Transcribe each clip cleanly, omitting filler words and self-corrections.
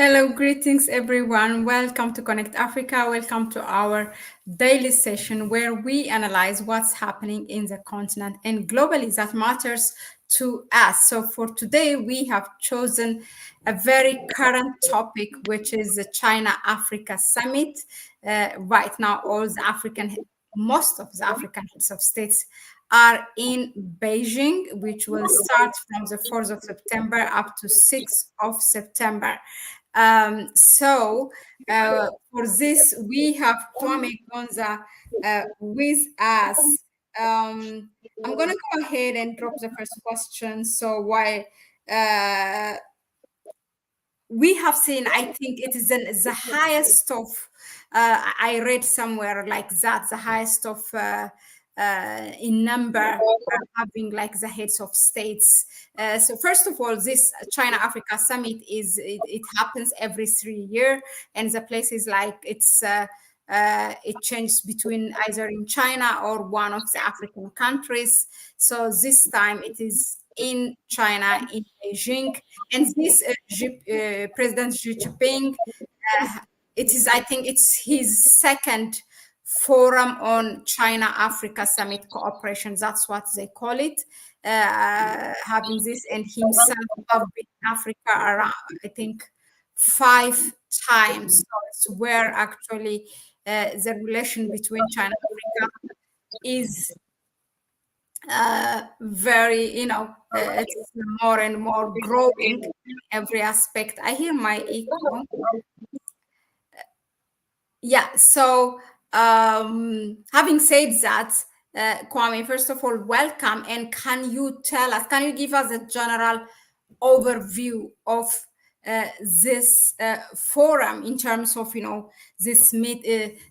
Hello, greetings everyone. Welcome to Connect Africa. Welcome to our daily session where we analyze what's happening in the continent and globally that matters to us. So, for today, we have chosen a very current topic, which is the China Africa Summit. Right now, most of the African heads of states are in Beijing, which will start from the 4th of September up to 6th of September. For this, we have Kwame Gonza with us. I'm going to go ahead and drop the first question. So, why we have seen, I think it is the highest of, I read somewhere like that, the highest of in number having like the heads of states. So first of all, this China Africa Summit it happens every 3 years, and the place is like it changes between either in China or one of the African countries. So this time it is in China, in Beijing, and this President Xi Jinping, I think it's his second forum on China Africa Summit cooperation. That's what they call it. Having this, and himself have been in Africa around, I think, 5 times. So it's where actually the relation between China and Africa is very, it's more and more growing every aspect. I hear my echo. Yeah. So, having said that, Kwame, first of all, welcome. And can you give us a general overview of this forum in terms of, the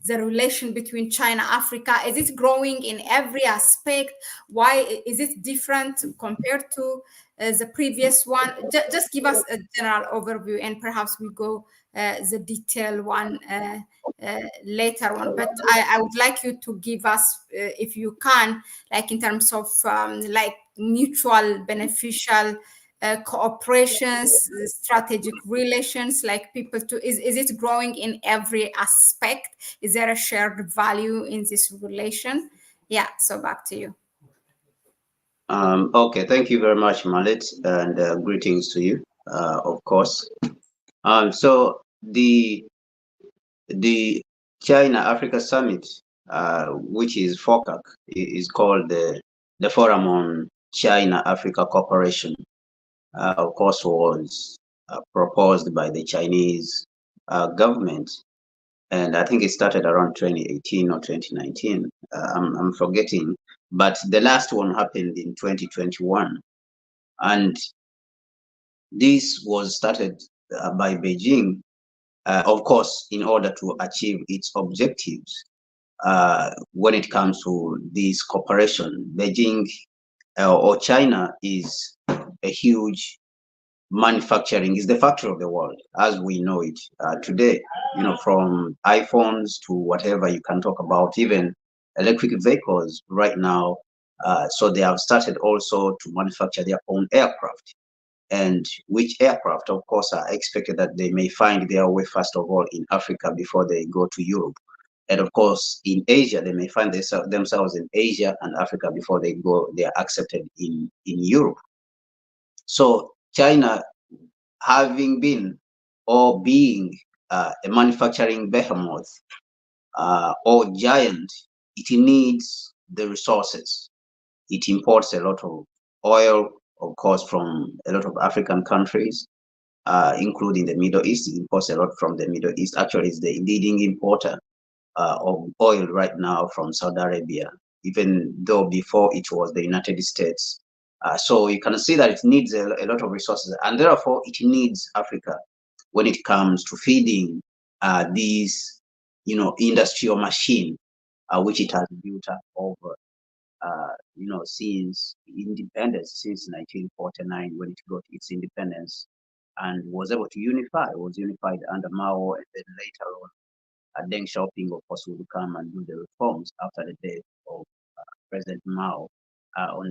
relation between China, Africa? Is it growing in every aspect? Why is it different compared to the previous one? Just give us a general overview, and perhaps we go the detailed one later on. But I would like you to give us, if you can, like in terms of like mutual beneficial cooperations, strategic relations, like people to, is it growing in every aspect? Is there a shared value in this relation? Yeah, so back to you. Okay, thank you very much, Mahlet, and greetings to you, of course. So the China Africa Summit, which is Focac, is called the Forum on China Africa Cooperation. Of course, was proposed by the Chinese government, and I think it started around 2018 or 2019. I'm forgetting, but the last one happened in 2021, and this was started by Beijing, of course, in order to achieve its objectives when it comes to this cooperation. Beijing or China is a huge manufacturing, is the factory of the world as we know it today, from iPhones to whatever you can talk about, even electric vehicles right now. So they have started also to manufacture their own aircraft, and which aircraft, of course, are expected that they may find their way, first of all, in Africa before they go to Europe. And of course, in Asia, they may find themselves in Asia and Africa before they are accepted in Europe. So China, having been or being a manufacturing behemoth or giant, it needs the resources. It imports a lot of oil, of course, from a lot of African countries, including the Middle East. It imports a lot from the Middle East. Actually, it's the leading importer of oil right now from Saudi Arabia, even though before it was the United States. So you can see that it needs a lot of resources, and therefore it needs Africa when it comes to feeding these, industrial machine, which it has built up over, since independence, since 1949, when it got its independence and was able to unify. It was unified under Mao, and then later on, Deng Xiaoping, of course, would come and do the reforms after the death of President Mao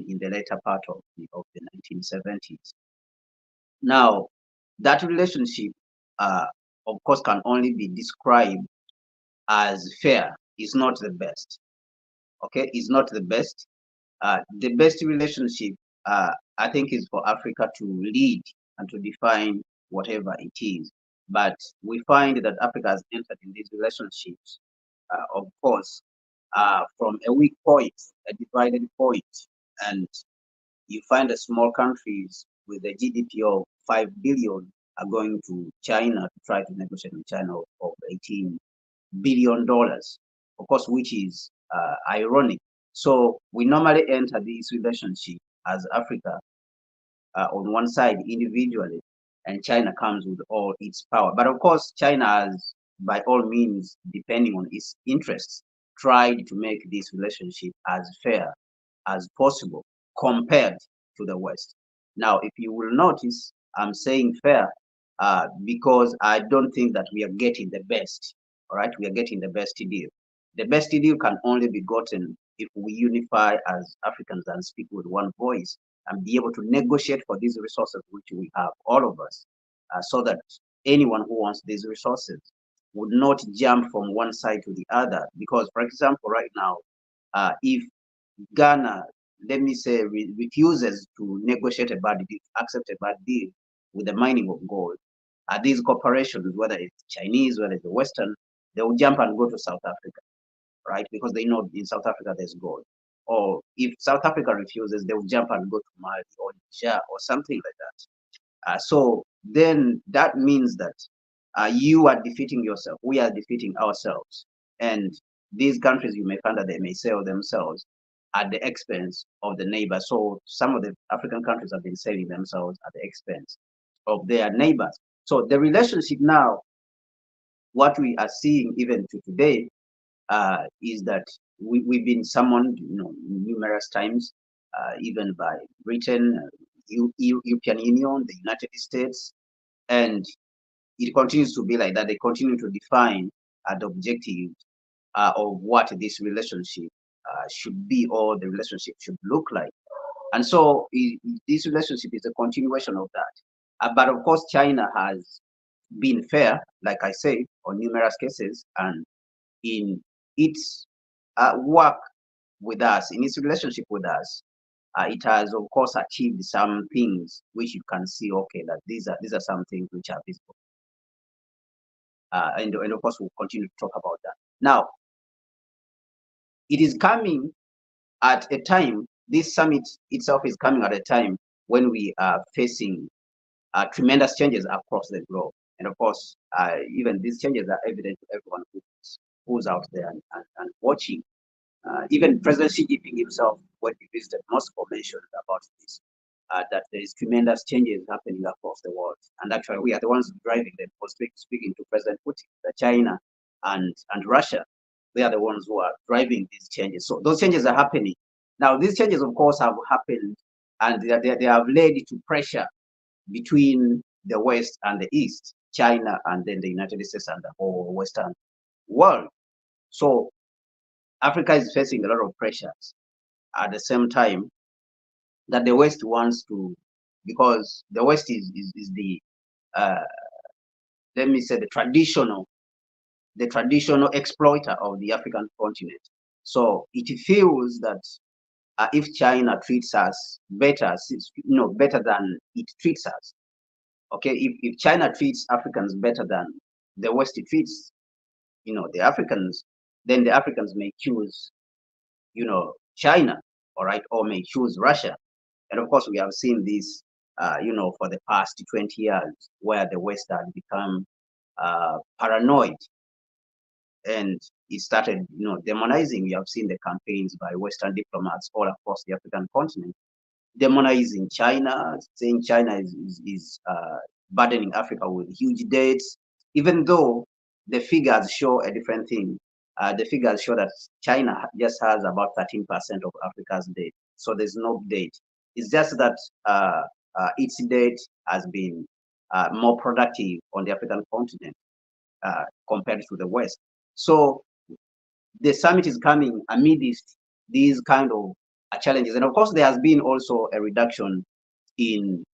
in the later part of the 1970s. Now, that relationship of course, can only be described as fair. Is not the best. Okay, is not the best. The best relationship, I think, is for Africa to lead and to define whatever it is. But we find that Africa has entered in these relationships, of course, from a weak point, a divided point, and you find that small countries with a GDP of 5 billion are going to China to try to negotiate with China of $18 billion, of course, which is ironic. So we normally enter this relationship as Africa on one side individually, and China comes with all its power. But of course, China has, by all means, depending on its interests, tried to make this relationship as fair as possible compared to the West. Now, if you will notice, I'm saying fair because I don't think that we are getting the best. All right, we are getting the best deal. The best deal can only be gotten if we unify as Africans and speak with one voice and be able to negotiate for these resources which we have, all of us, so that anyone who wants these resources would not jump from one side to the other. Because, for example, right now, if Ghana, let me say, refuses to negotiate a bad deal, accept a bad deal with the mining of gold, these corporations, whether it's Chinese, whether it's the Western, they will jump and go to South Africa, right? Because they know in South Africa there's gold. Or if South Africa refuses, they will jump and go to Mali or Niger or something like that. So then that means that you are defeating yourself. We are defeating ourselves. And these countries, you may find that they may sell themselves at the expense of the neighbor. So some of the African countries have been selling themselves at the expense of their neighbors. So the relationship now, what we are seeing even to today, is that we've been summoned, numerous times, even by Britain, European Union, the United States, and it continues to be like that. They continue to define the objective of what this relationship should be, or the relationship should look like. And so this relationship is a continuation of that. But of course, China has been fair, like I say, on numerous cases, and in its work with us, in its relationship with us, it has of course achieved some things which you can see. Okay, that these are some things which are visible, and of course we'll continue to talk about that. Now, it is coming at a time. This summit itself is coming at a time when we are facing tremendous changes across the globe, and of course, even these changes are evident to everyone who's out there and watching. Even President Xi Jinping himself, when he visited Moscow, mentioned about this, that there is tremendous changes happening across the world. And actually, we are the ones driving them. For speaking to President Putin, China and Russia, they are the ones who are driving these changes. So those changes are happening. Now, these changes, of course, have happened, and they have led to pressure between the West and the East, China and then the United States and the whole Western world. So Africa is facing a lot of pressures at the same time that the West wants to, because the West is the uh, let me say, the traditional exploiter of the African continent. So it feels that if China treats us better, better than it treats us, okay, if China treats Africans better than the West treats, the Africans, then the Africans may choose, China, all right, or may choose Russia. And of course, we have seen this, for the past 20 years, where the West had become paranoid, and it started, demonizing. We have seen the campaigns by Western diplomats all across the African continent, demonizing China, saying China is burdening Africa with huge debts, even though the figures show a different thing. The figures show that China just has about 13% of Africa's debt. So there's no debt. It's just that its debt has been more productive on the African continent compared to the West. So the summit is coming amidst these kind of challenges. And of course, there has been also a reduction in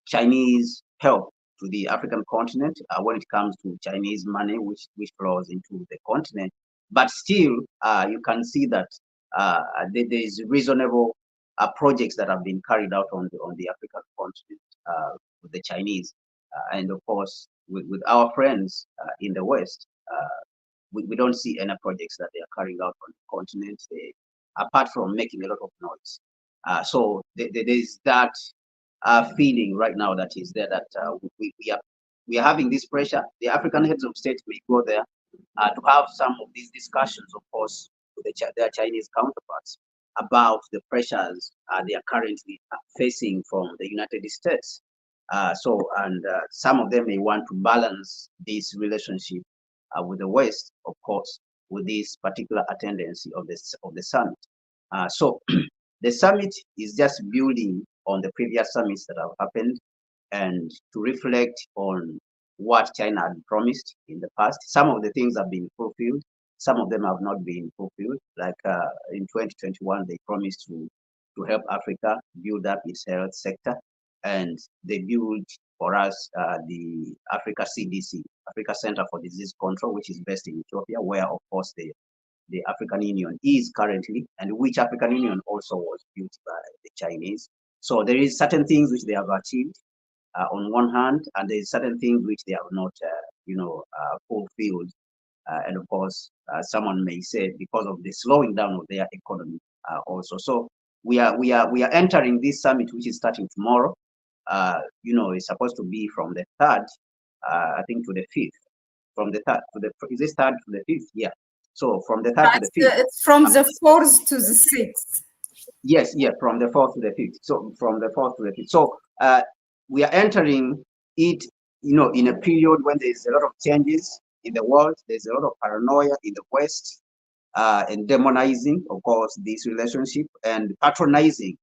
Chinese help to the African continent when it comes to Chinese money, which flows into the continent. But still, you can see that there is reasonable projects that have been carried out on the African continent with the Chinese, and of course with our friends in the West. We don't see any projects that they are carrying out on the continent, apart from making a lot of noise. So there is that feeling right now that is there, that we are having this pressure. The African heads of state may go there to have some of these discussions, of course, with their Chinese counterparts about the pressures they are currently facing from the United States. And some of them may want to balance this relationship with the West, of course, with this particular attendance of the summit. So the summit is just building on the previous summits that have happened, and to reflect on what China had promised in the past. Some of the things have been fulfilled, some of them have not been fulfilled. Like in 2021, they promised to help Africa build up its health sector, and they built for us the Africa CDC, Africa Center for Disease Control, which is based in Ethiopia, where of course the African Union is currently, and which African Union also was built by the Chinese. So there is certain things which they have achieved on one hand, and there is certain things which they have not, fulfilled. And of course, someone may say because of the slowing down of their economy also. So we are entering this summit, which is starting tomorrow. It's supposed to be from the 3rd, I think, to the 5th. From the 3rd to the, is this 3rd to the 5th? Yeah. So from the 3rd to the 5th. It's from the 4th to the 6th. Yes, yeah, from the 4th to the 5th. So from the 4th to the 5th. So we are entering it, in a period when there's a lot of changes in the world. There's a lot of paranoia in the West, and demonizing, of course, this relationship, and patronizing,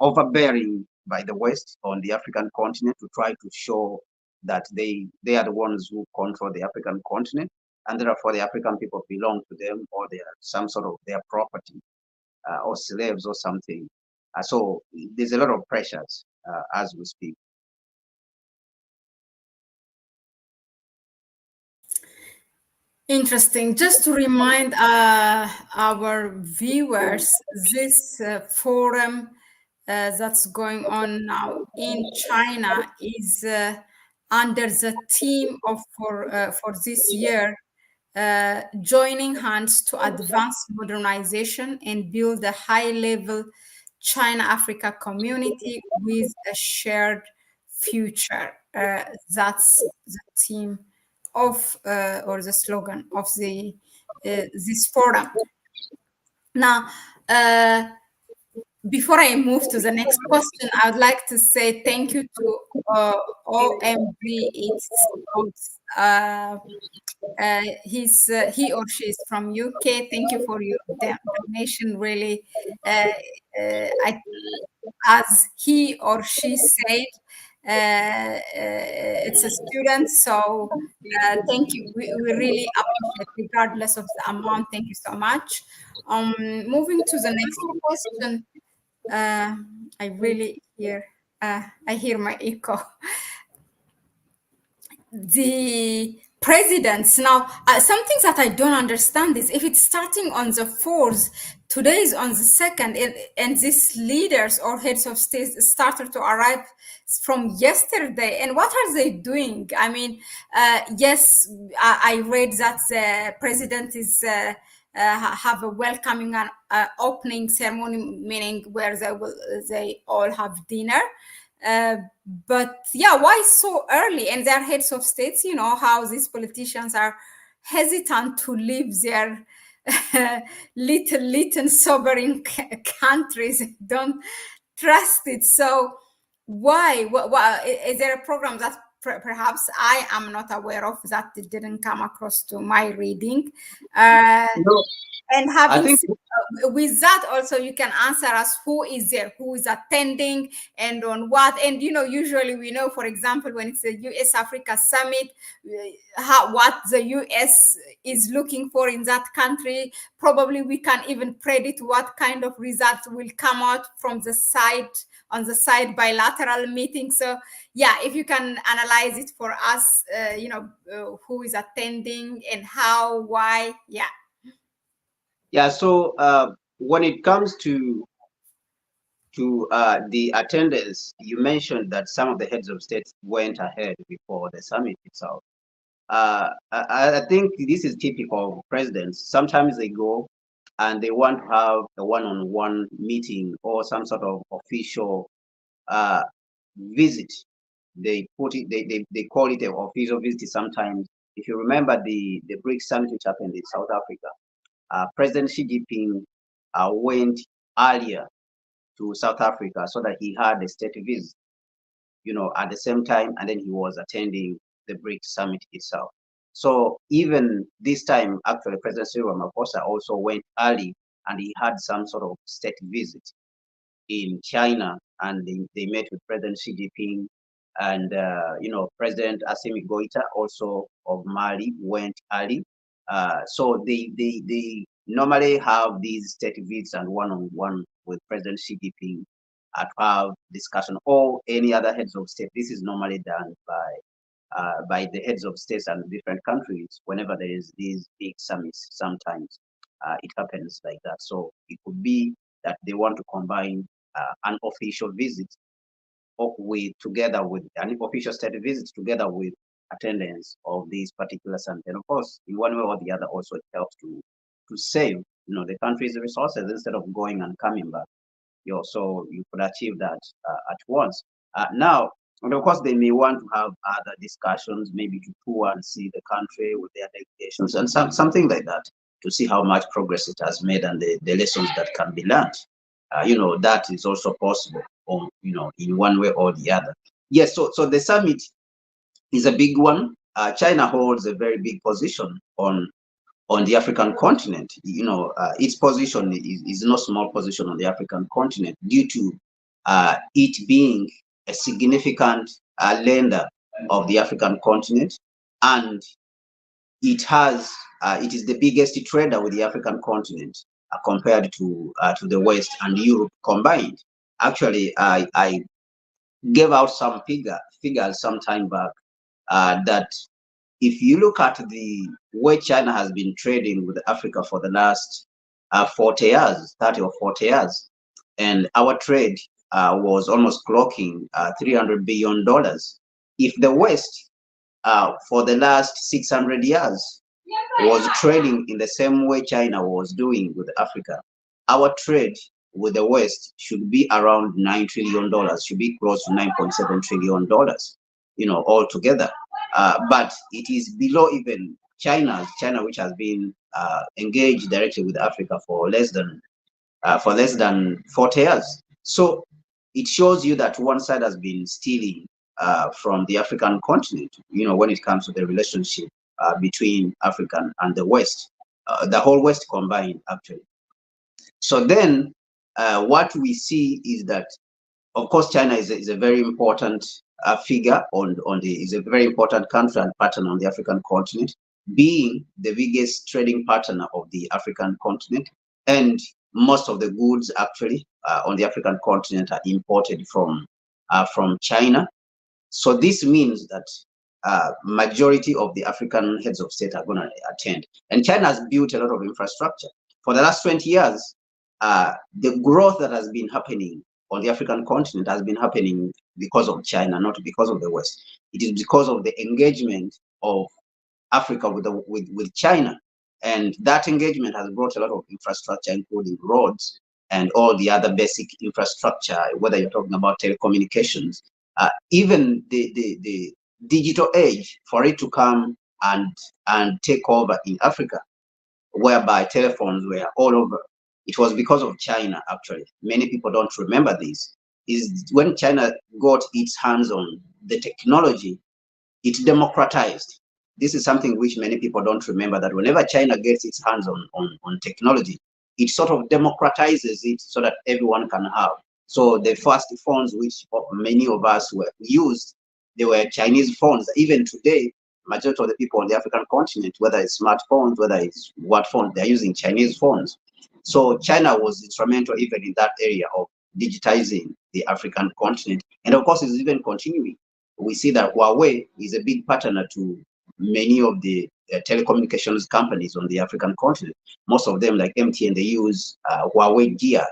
overbearing by the West on the African continent to try to show that they are the ones who control the African continent, and therefore the African people belong to them, or they are some sort of their property, or slaves or something. So there's a lot of pressures as we speak. Interesting. Just to remind our viewers, this forum that's going on now in China is under the theme of for this year, joining hands to advance modernization and build a high-level China-Africa community with a shared future. That's the theme of or the slogan of the this forum. Now, before I move to the next question, I would like to say thank you to OMB. He or she is from UK. Thank you for your donation. Really, as he or she said, it's a student. So thank you. We really appreciate, regardless of the amount. Thank you so much. Moving to the next question. I really hear. I hear my echo. The presidents now, some things that I don't understand is if it's starting on the 4th, today is on the 2nd, and these leaders or heads of state started to arrive from yesterday, and what are they doing? I mean, yes, I read that the president is have a welcoming and opening ceremony, meaning where they all have dinner. But yeah, why so early? And they're heads of states. You know how these politicians are hesitant to leave their little sovereign countries, don't trust it. So why is there a program that perhaps I am not aware of that. It didn't come across to my reading. Uh, No, and I having think with that also, you can answer us who is there, who is attending, and on what. And usually we know, for example, when it's a US Africa summit, what the US is looking for in that country. Probably we can even predict what kind of results will come out from the side, on the side bilateral meeting. So yeah, if you can analyze it for us, who is attending and how, why. Yeah. yeah. So when it comes to the attendance, you mentioned that some of the heads of states went ahead before the summit itself. I think this is typical of presidents. Sometimes they go and they want to have a one-on-one meeting or some sort of official uh, visit. They put it, they call it an official visit sometimes. If you remember the BRICS summit which happened in South Africa, President Xi Jinping went earlier to South Africa so that he had a state visit, at the same time, and then he was attending the BRICS summit itself. So even this time, actually, President Cyril Ramaphosa also went early and he had some sort of state visit in China, and they met with President Xi Jinping, and President Assimi Goita also of Mali went early. So they normally have these state visits and one-on-one with President Xi Jinping to have discussion, or any other heads of state. This is normally done by the heads of states and different countries whenever there is these big summits. Sometimes it happens like that. So it could be that they want to combine an official visit together with an official state visit together with attendance of these particular summits. And of course, in one way or the other, also it helps to save the country's resources instead of going and coming back. So you could achieve that at once. Now, and of course, they may want to have other discussions, maybe to tour and see the country with their delegations and something like that, to see how much progress it has made and the lessons that can be learned. That is also possible, in one way or the other. Yes, so the summit is a big one. China holds a very big position on the African continent. Its position is no small position on the African continent due to it being a significant lender of the African continent, and it is the biggest trader with the African continent compared to the West and Europe combined. Actually, I gave out some figures some time back that if you look at the way China has been trading with Africa for the last 40 years, 30 or 40 years, and our trade was almost clocking $300 billion. If the West, for the last 600 years, was trading in the same way China was doing with Africa, our trade with the West should be around $9 trillion, should be close to $9.7 trillion, altogether. But it is below even China, which has been engaged directly with Africa for less than 40 years. So it shows you that one side has been stealing from the African continent, when it comes to the relationship between African and the West, the whole West combined, actually. So then what we see is that, of course, China is a very important figure is a very important country and partner on the African continent, being the biggest trading partner of the African continent, and most of the goods actually on the African continent are imported from China. So this means that majority of the African heads of state are going to attend. And China has built a lot of infrastructure. For the last 20 years, the growth that has been happening on the African continent has been happening because of China, not because of the West. It is because of the engagement of Africa with China. And that engagement has brought a lot of infrastructure, including roads and all the other basic infrastructure, whether you're talking about telecommunications, even the digital age, for it to come and take over in Africa, whereby telephones were all over. It was because of China, actually. Many people don't remember this. Is when China got its hands on the technology it democratized. This is something which many people don't remember, that whenever China gets its hands on technology, it sort of democratizes it so that everyone can have. So the first phones which many of us were used, they were Chinese phones. Even today, majority of the people on the African continent, whether it's smartphones, whether it's what phone, they're using Chinese phones. So China was instrumental even in that area of digitizing the African continent. And of course, it's even continuing. We see that Huawei is a big partner to many of the telecommunications companies on the African continent. Most of them, like MTN, they use Huawei gear,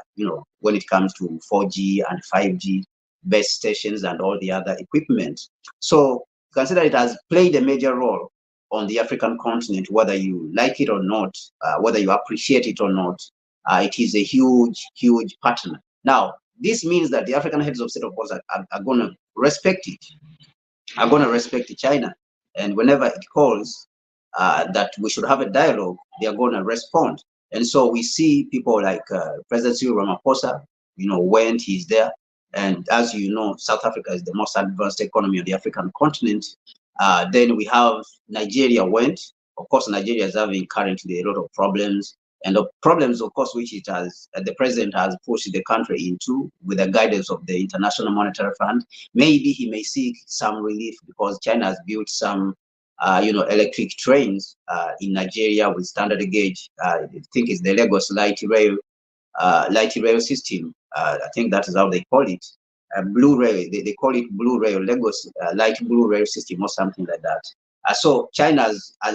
when it comes to 4G and 5G base stations and all the other equipment. So consider it has played a major role on the African continent, whether you like it or not, whether you appreciate it or not. It is a huge, huge partner. Now, this means that the African heads of state, of course, are going to respect it, are going to respect China. And whenever it calls that we should have a dialogue, they are going to respond. And so we see people like President Cyril Ramaphosa, when he's there. And as you know, South Africa is the most advanced economy on the African continent. Then we have Nigeria went. Of course, Nigeria is having currently a lot of problems. And the problems, of course, which it has, the president has pushed the country into with the guidance of the International Monetary Fund. Maybe he may seek some relief because China has built some, electric trains in Nigeria with standard gauge. I think it's the Lagos light rail system. I think that is how they call it. Blue rail, they call it blue rail, Lagos light blue rail system or something like that. So China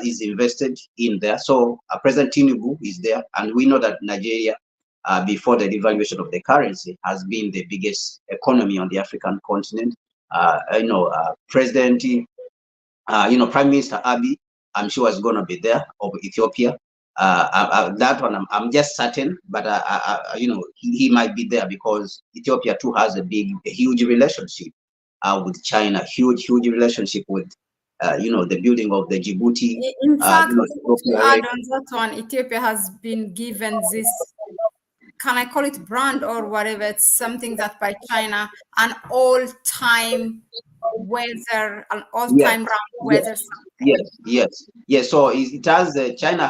is invested in there. So President Tinubu is there, and we know that Nigeria, before the devaluation of the currency, has been the biggest economy on the African continent. President, Prime Minister Abiy, I'm sure is going to be there, of Ethiopia. That one I'm just certain, but he might be there because Ethiopia too has a huge relationship with China, huge relationship with the building of the Djibouti. In fact, to add on that one, Ethiopia has been given this, can I call it brand or whatever? It's something that by China, an all-time weather, an all-time round weather. Yes. So it has China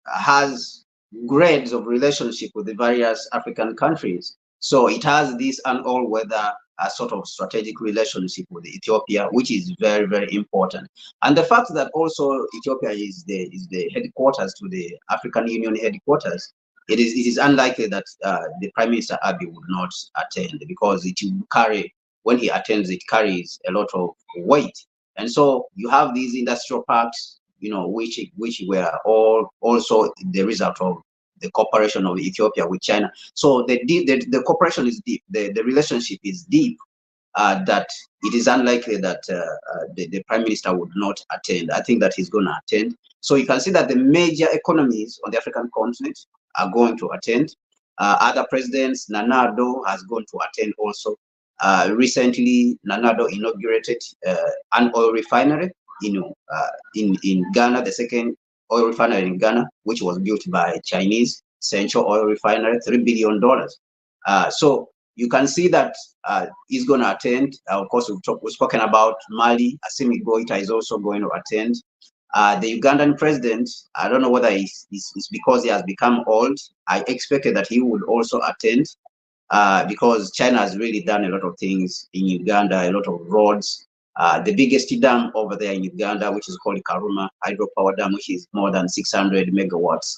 has grades of relationship with the various African countries. So it has this an all-weather sort of strategic relationship with Ethiopia, which is very, very important. And the fact that also Ethiopia is the headquarters to the African Union headquarters, it is unlikely that the Prime Minister Abiy would not attend, because when he attends, it carries a lot of weight. And so you have these industrial parks, which were all also the result of the cooperation of Ethiopia with China. So the cooperation is deep, the relationship is deep, that it is unlikely that the Prime Minister would not attend. I think that he's going to attend. So you can see that the major economies on the African continent are going to attend. Other presidents, Nana Addo has gone to attend also. Recently, Nana Addo inaugurated an oil refinery, in Ghana, the second oil refinery in Ghana, which was built by Chinese, Central Oil Refinery, $3 billion. So you can see that he's going to attend. Of course, we've spoken about Mali. Assimi Goita is also going to attend. The Ugandan president, I don't know whether it's because he has become old. I expected that he would also attend, because China has really done a lot of things in Uganda, a lot of roads. The biggest dam over there in Uganda, which is called Karuma Hydropower Dam, which is more than 600 megawatts,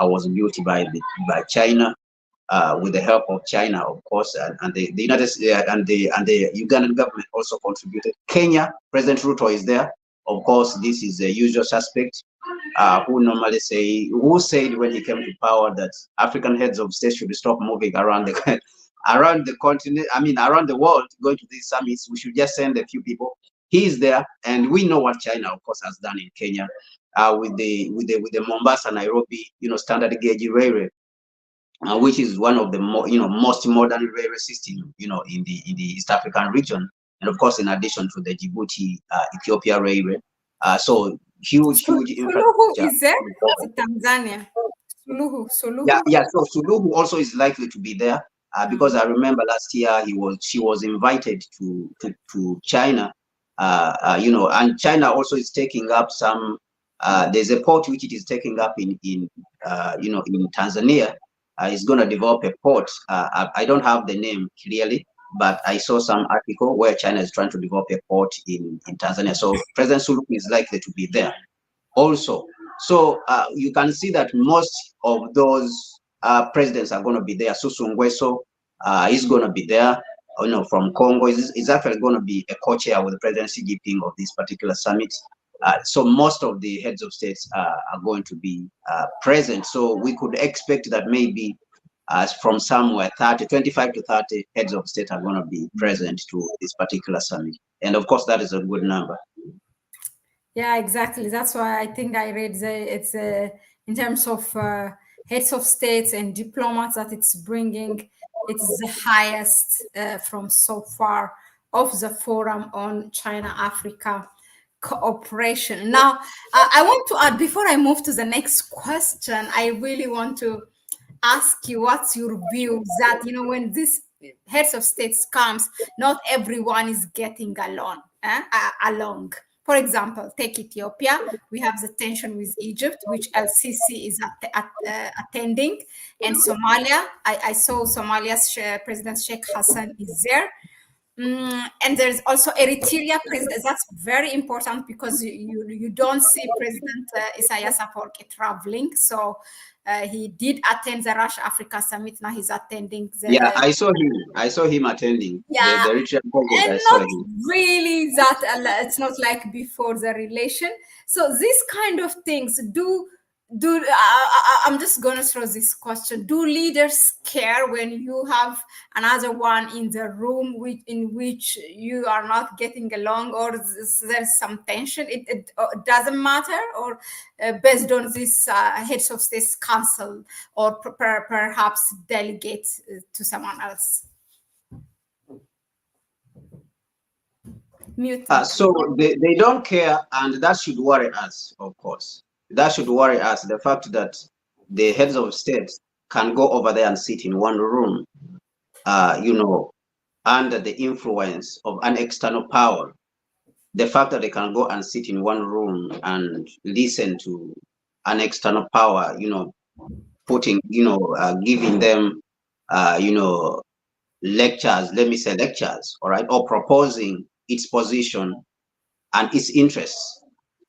was built by China, with the help of China, of course, and the United States and the Ugandan government also contributed. Kenya, President Ruto is there. Of course, this is the usual suspect, who said when he came to power that African heads of state should stop moving around the continent, around the world, going to these summits. We should just send a few people. He is there, and we know what China, of course, has done in Kenya, with the Mombasa Nairobi, standard gauge railway, which is one of the most modern railway system, in the East African region, and of course, in addition to the Djibouti Ethiopia railway. So huge infrastructure. Suluhu is there? Tanzania. Suluhu. Yeah. So Suluhu also is likely to be there, because I remember last year she was invited to China And China also is taking up some. There's a port which it is taking up in Tanzania. It's going to develop a port. I don't have the name clearly, but I saw some article where China is trying to develop a port in Tanzania. So President Suluhu is likely to be there also. So you can see that most of those presidents are going to be there. Susu Nguesso is going to be there. From Congo is actually going to be a co-chair with President Xi Jinping of this particular summit. So most of the heads of states are going to be present. So we could expect that maybe from somewhere 25 to 30 heads of state are going to be present to this particular summit. And of course, that is a good number. Yeah, exactly. That's why I think I read it's in terms of heads of states and diplomats that it's bringing, it's the highest from so far of the forum on China-Africa cooperation. Now, I want to add, before I move to the next question, I really want to ask you what's your view that, when this heads of states comes, not everyone is getting along. For example, take Ethiopia. We have the tension with Egypt, which LCC is attending, and Somalia. I saw Somalia's President Sheikh Hassan is there. And there's also Eritrea president. That's very important because you don't see President Isaias Afwerki traveling. So he did attend the Russia Africa Summit. Now he's attending the. Yeah, I saw him attending. Yeah, the Eritrean president. and I saw not him. really that. It's not like before the relation. So these kind of things I'm just going to throw this question. Do leaders care when you have another one in the room in which you are not getting along, or there's some tension? It doesn't matter, or based on this heads of states council, or perhaps delegate to someone else? So they don't care, and that should worry us, of course. That should worry us, the fact that the heads of states can go over there and sit in one room, under the influence of an external power. The fact that they can go and sit in one room and listen to an external power, giving them, lectures, let me say lectures, all right, or proposing its position and its interests,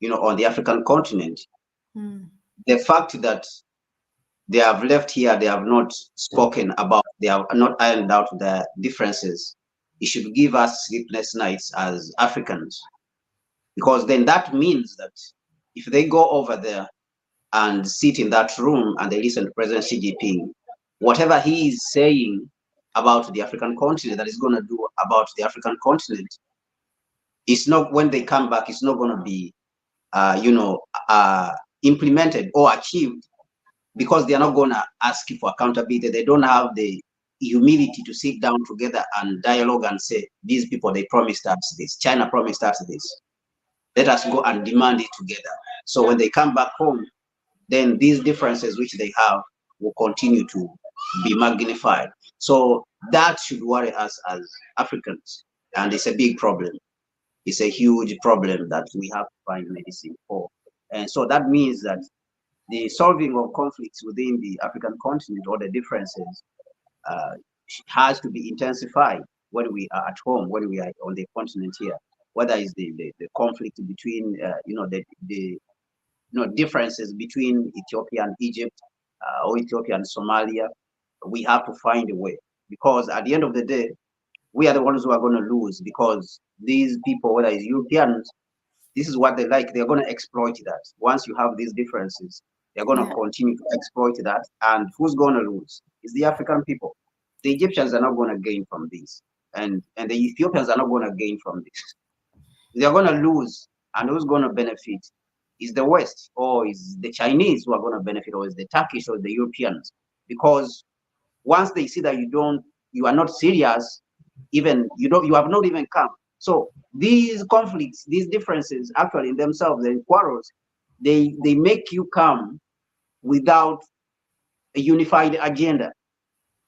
on the African continent. The fact that they have left here, they have not spoken about, they have not ironed out their differences, it should give us sleepless nights as Africans, because then that means that if they go over there and sit in that room and they listen to President Xi Jinping, whatever he is saying about the African continent, that is going to do about the African continent, it's not, when they come back, it's not going to be, implemented or achieved, because they are not going to ask for accountability. They don't have the humility to sit down together and dialogue and say, these people, they promised us this. China promised us this. Let us go and demand it together. So when they come back home, then these differences which they have will continue to be magnified. So that should worry us as Africans. And it's a big problem. It's a huge problem that we have to find medicine for. And so that means that the solving of conflicts within the African continent, or the differences, has to be intensified when we are at home, when we are on the continent here. Whether it's the conflict between, the differences between Ethiopia and Egypt, or Ethiopia and Somalia, we have to find a way, because at the end of the day, we are the ones who are going to lose, because these people, whether it's Europeans, this is what they like. They're going to exploit that. Once you have these differences, they're going to continue to exploit that. And who's going to lose? It's the African people. The Egyptians are not going to gain from this. And the Ethiopians are not going to gain from this. They're going to lose. And who's going to benefit? Is the West, or is the Chinese who are going to benefit, or is the Turkish, or the Europeans? Because once they see that you are not serious, you have not even come. So these conflicts, these differences, actually in themselves, the quarrels, they make you come without a unified agenda.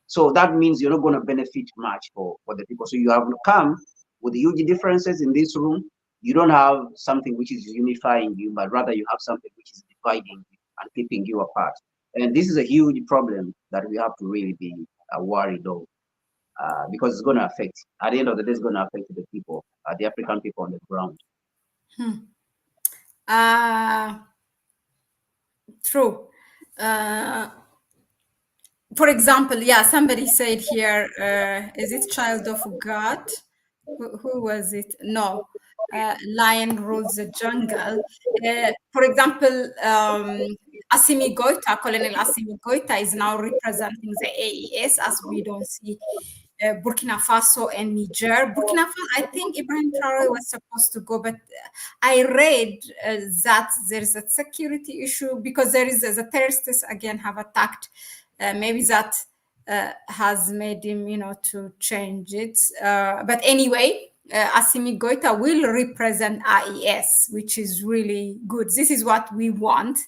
So that means you're not going to benefit much for the people. So you have come with huge differences in this room, You don't have something which is unifying you, but rather you have something which is dividing you and keeping you apart. And this is a huge problem that we have to really be worried of, because it's going to affect, at the end of the day, it's going to affect the people, the African people on the ground. Uh, True. Uh, for example, yeah, somebody said here, is it child of God? Who was it? No, lion rules the jungle. For example, Assimi Goita, Colonel Assimi Goita, is now representing the AES, as we don't see Burkina Faso and Niger. Burkina Faso, I think Ibrahim Traore was supposed to go, but I read that there is a security issue because there is the terrorists again have attacked. Maybe that has made him, to change it. But anyway, Assimi Goita will represent AES, which is really good. This is what we want.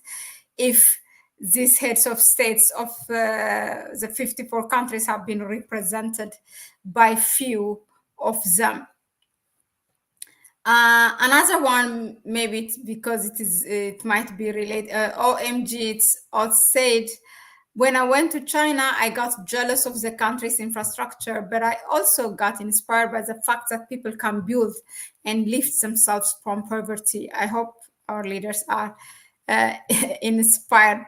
If these heads of states of the 54 countries have been represented by few of them. Another one, maybe it's because it might be related. OMG, it's all said. When I went to China, I got jealous of the country's infrastructure, but I also got inspired by the fact that people can build and lift themselves from poverty. I hope our leaders are uh, inspired.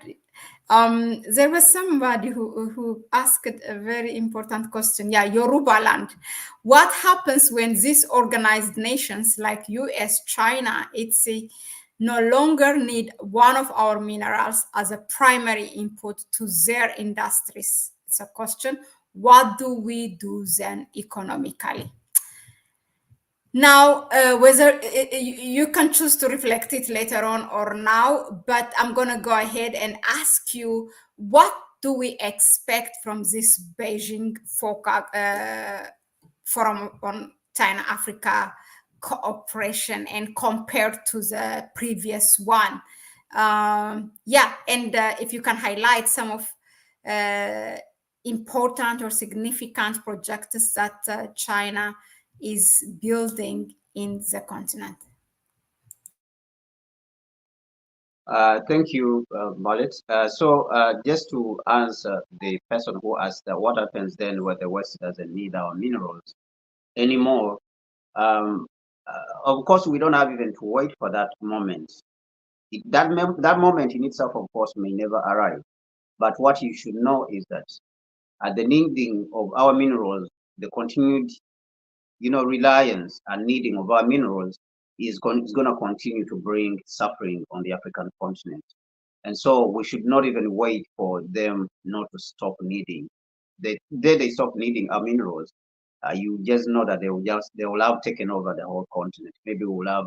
There was somebody who asked a very important question. Yeah, Yoruba land. What happens when these organized nations like US, China, etc., no longer need one of our minerals as a primary input to their industries? It's a question. What do we do then economically? Now, whether you can choose to reflect it later on or now, but I'm going to go ahead and ask you, what do we expect from this Beijing Focac Forum on China-Africa cooperation and compared to the previous one? Yeah, and if you can highlight some of important or significant projects that China is building in the continent. Thank you, Mahlet. Just to answer the person who asked, what happens then when the West doesn't need our minerals anymore? Of course, we don't have even to wait for that moment. That moment in itself, of course, may never arrive. But what you should know is that at the needing of our minerals, the continued, reliance and needing of our minerals is going to continue to bring suffering on the African continent. And so we should not even wait for them not to stop needing. They stop needing our minerals, you just know that they will have taken over the whole continent. Maybe we will have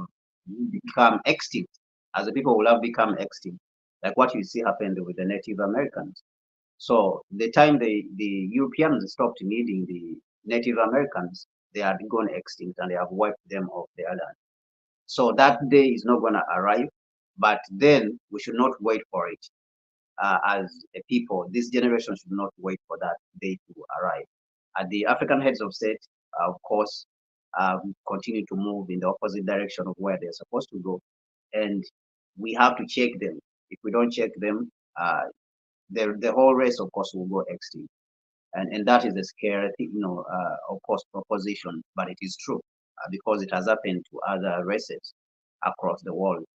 become extinct, as the people will have become extinct, like what you see happened with the Native Americans. So the time the Europeans stopped needing the Native Americans, they had gone extinct and they have wiped them off the island. So that day is not going to arrive, but then we should not wait for it. As a people, this generation should not wait for that day to arrive. The African heads of state, of course, continue to move in the opposite direction of where they're supposed to go, and we have to check them. If we don't check them, the whole race, of course, will go extinct, and that is a scary, of course, proposition, but it is true because it has happened to other races across the world,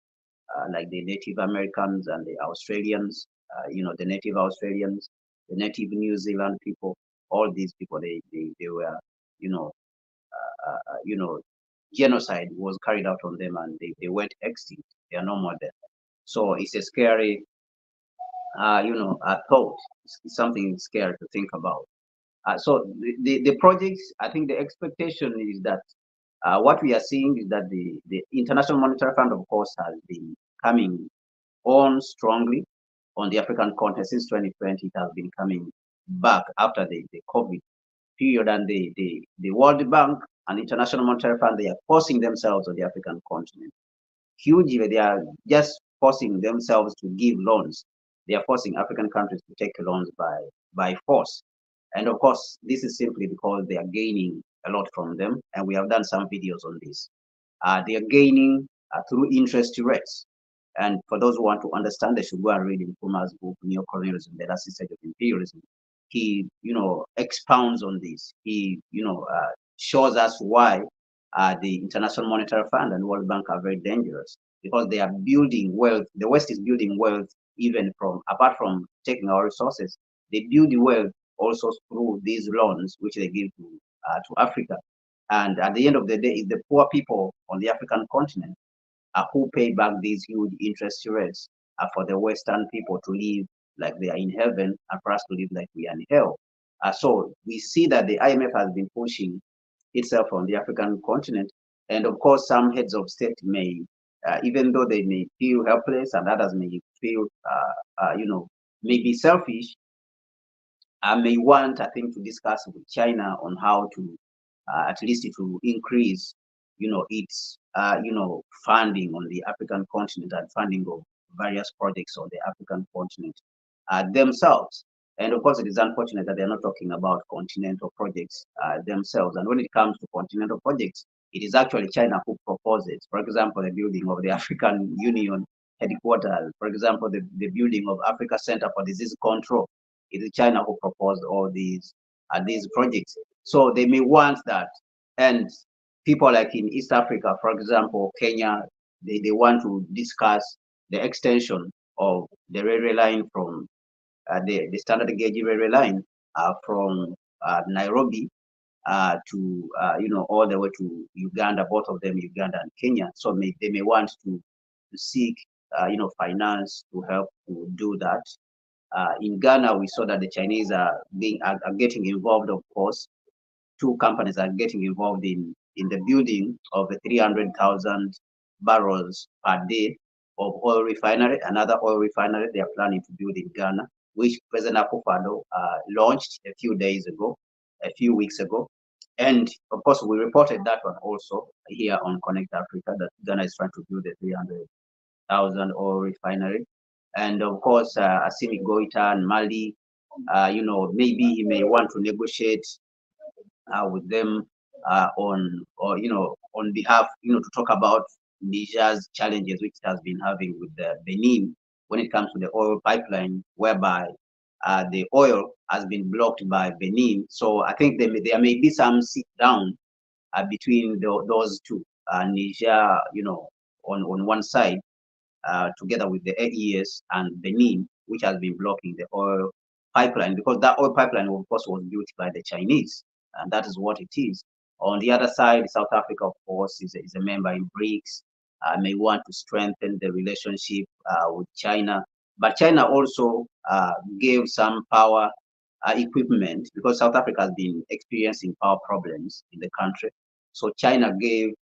like the Native Americans and the Australians, the Native Australians, the Native New Zealand people, all these people, they were, you know, genocide was carried out on them and they went extinct. They are no more there. So it's a scary, thought. It's something scary to think about. So the projects, I think the expectation is that what we are seeing is that the International Monetary Fund, of course, has been coming on strongly on the African continent since 2020. It has been coming back after the COVID period, and the World Bank and International Monetary Fund, they are forcing themselves on the African continent hugely. They are just forcing themselves to give loans. They are forcing African countries to take loans by force. And of course, this is simply because they are gaining a lot from them. And we have done some videos on this. They are gaining through interest rates. And for those who want to understand, they should go and read Nkrumah's book, Neo-Colonialism, the Last Stage of Imperialism. He, expounds on this. He, shows us why the International Monetary Fund and World Bank are very dangerous, because they are building wealth. The West is building wealth even apart from taking our resources. They build the wealth also through these loans which they give to Africa. And at the end of the day, it's the poor people on the African continent who pay back these huge interest rates for the Western people to live like they are in heaven and for us to live like we are in hell. So we see that the IMF has been pushing itself on the African continent. And of course, some heads of state may, even though they may feel helpless and others may feel, may be selfish, may want, I think, to discuss with China on how to, at least to increase, its, funding on the African continent and funding of various projects on the African continent themselves. And of course, it is unfortunate that they're not talking about continental projects themselves. And when it comes to continental projects, it is actually China who proposes. For example, the building of the African Union headquarters. For example, the building of Africa Center for Disease Control. It is China who proposed all these projects. So they may want that. And people like in East Africa, for example, Kenya, they want to discuss the extension of the railway line from the standard gauge railway line from Nairobi to all the way to Uganda, both of them, Uganda and Kenya. So they may want to seek finance to help to do that. In Ghana, we saw that the Chinese are getting involved. Of course, two companies are getting involved in the building of the 300,000 barrels per day of oil refinery, another oil refinery they are planning to build in Ghana, which President Akufo-Addo launched a few weeks ago. And of course, we reported that one also here on Connect Africa, that Ghana is trying to build a 300,000 oil refinery. And of course, Assimi Goita and Mali, maybe he may want to negotiate with them on behalf, to talk about Niger's challenges, which it has been having with the Benin when it comes to the oil pipeline, whereby the oil has been blocked by Benin. So I think there may be some sit down between those two, Niger, on one side, together with the AES and Benin, which has been blocking the oil pipeline, because that oil pipeline, of course, was built by the Chinese, and that is what it is. On the other side, South Africa, of course, is a member in BRICS, may want to strengthen the relationship with China. But China also gave some power equipment, because South Africa has been experiencing power problems in the country. So China gave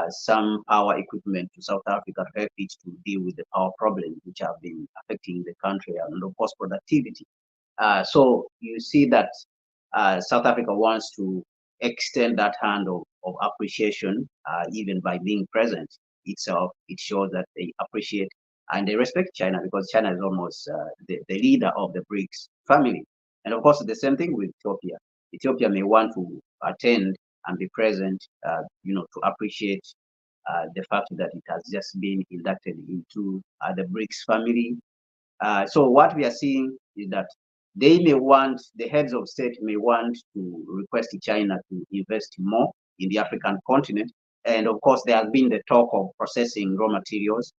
some power equipment to South Africa to help it to deal with the power problems which have been affecting the country, and of course productivity. So you see that South Africa wants to extend that hand of appreciation, even by being present itself. It shows that they appreciate and they respect China, because China is almost the leader of the BRICS family. And of course, the same thing with Ethiopia. Ethiopia may want to attend and be present, to appreciate the fact that it has just been inducted into the BRICS family. So what we are seeing is that the heads of state may want to request China to invest more in the African continent. And of course, there has been the talk of processing raw materials,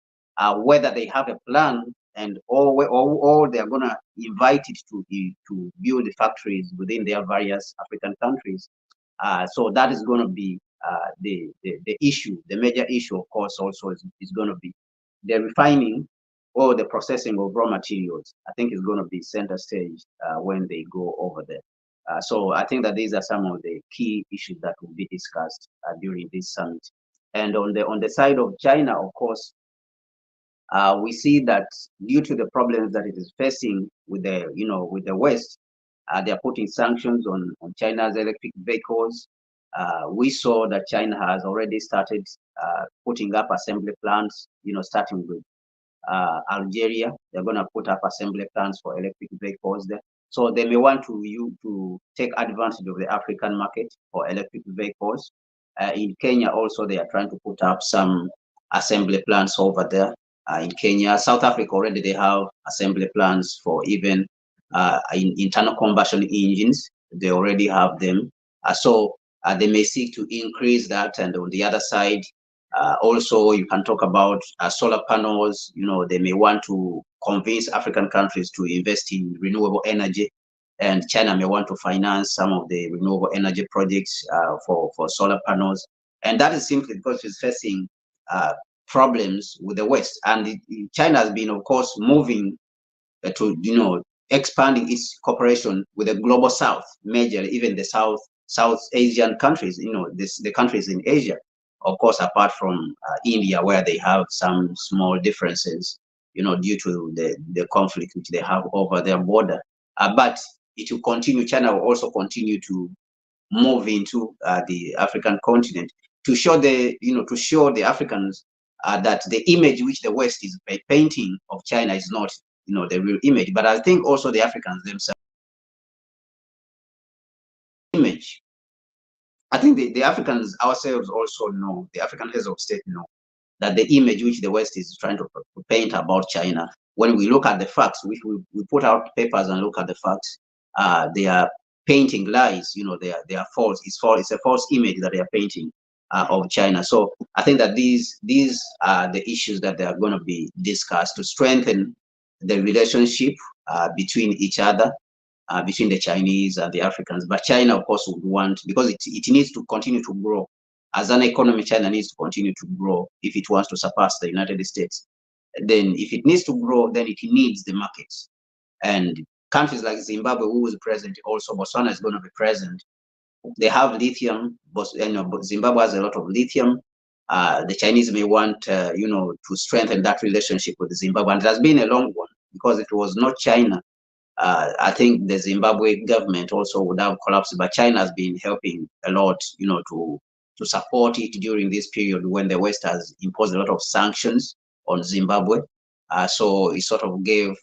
whether they have a plan and or they are going to invite it to build the factories within their various African countries. So that is going to be the issue. The major issue, of course, also is going to be the refining or the processing of raw materials. I think is going to be center stage when they go over there. So I think that these are some of the key issues that will be discussed during this summit. And on the side of China, of course, we see that due to the problems that it is facing with the West, they are putting sanctions on China's electric vehicles. We saw that China has already started putting up assembly plants, starting with Algeria. They're going to put up assembly plants for electric vehicles there. So they may want to take advantage of the African market for electric vehicles. In Kenya also, they are trying to put up some assembly plants over there. In Kenya, South Africa already they have assembly plants for even in internal combustion engines. They already have them. So they may seek to increase that. And on the other side, also you can talk about solar panels. You know, they may want to convince African countries to invest in renewable energy, and China may want to finance some of the renewable energy projects for solar panels. And that is simply because it's facing problems with the West. And China has been, of course, moving to, you know, expanding its cooperation with the global South, majorly even the South Asian countries, you know, the countries in Asia, of course, apart from India, where they have some small differences, you know, due to the conflict which they have over their border. But it will continue. China will also continue to move into the African continent to show the Africans that the image which the West is painting of China is not, you know, the real image. But I think also the Africans themselves image. I think the Africans ourselves also know, the African heads of state know that the image which the West is trying to paint about China, when we look at the facts, we put out papers and look at the facts, they are painting lies, you know, they are false. It's a false image that they are painting of China. So I think that these are the issues that they are going to be discussed to strengthen the relationship between each other, between the Chinese and the Africans. But China, of course, would want, because it needs to continue to grow. As an economy, China needs to continue to grow if it wants to surpass the United States. Then if it needs to grow, then it needs the markets. And countries like Zimbabwe, who is present, also Botswana is going to be present. They have lithium, but, you know, but Zimbabwe has a lot of lithium. The Chinese may want, you know, to strengthen that relationship with Zimbabwe. And it has been a long one, because it was not China. I think the Zimbabwe government also would have collapsed, but China has been helping a lot, you know, to support it during this period when the West has imposed a lot of sanctions on Zimbabwe. So it sort of gave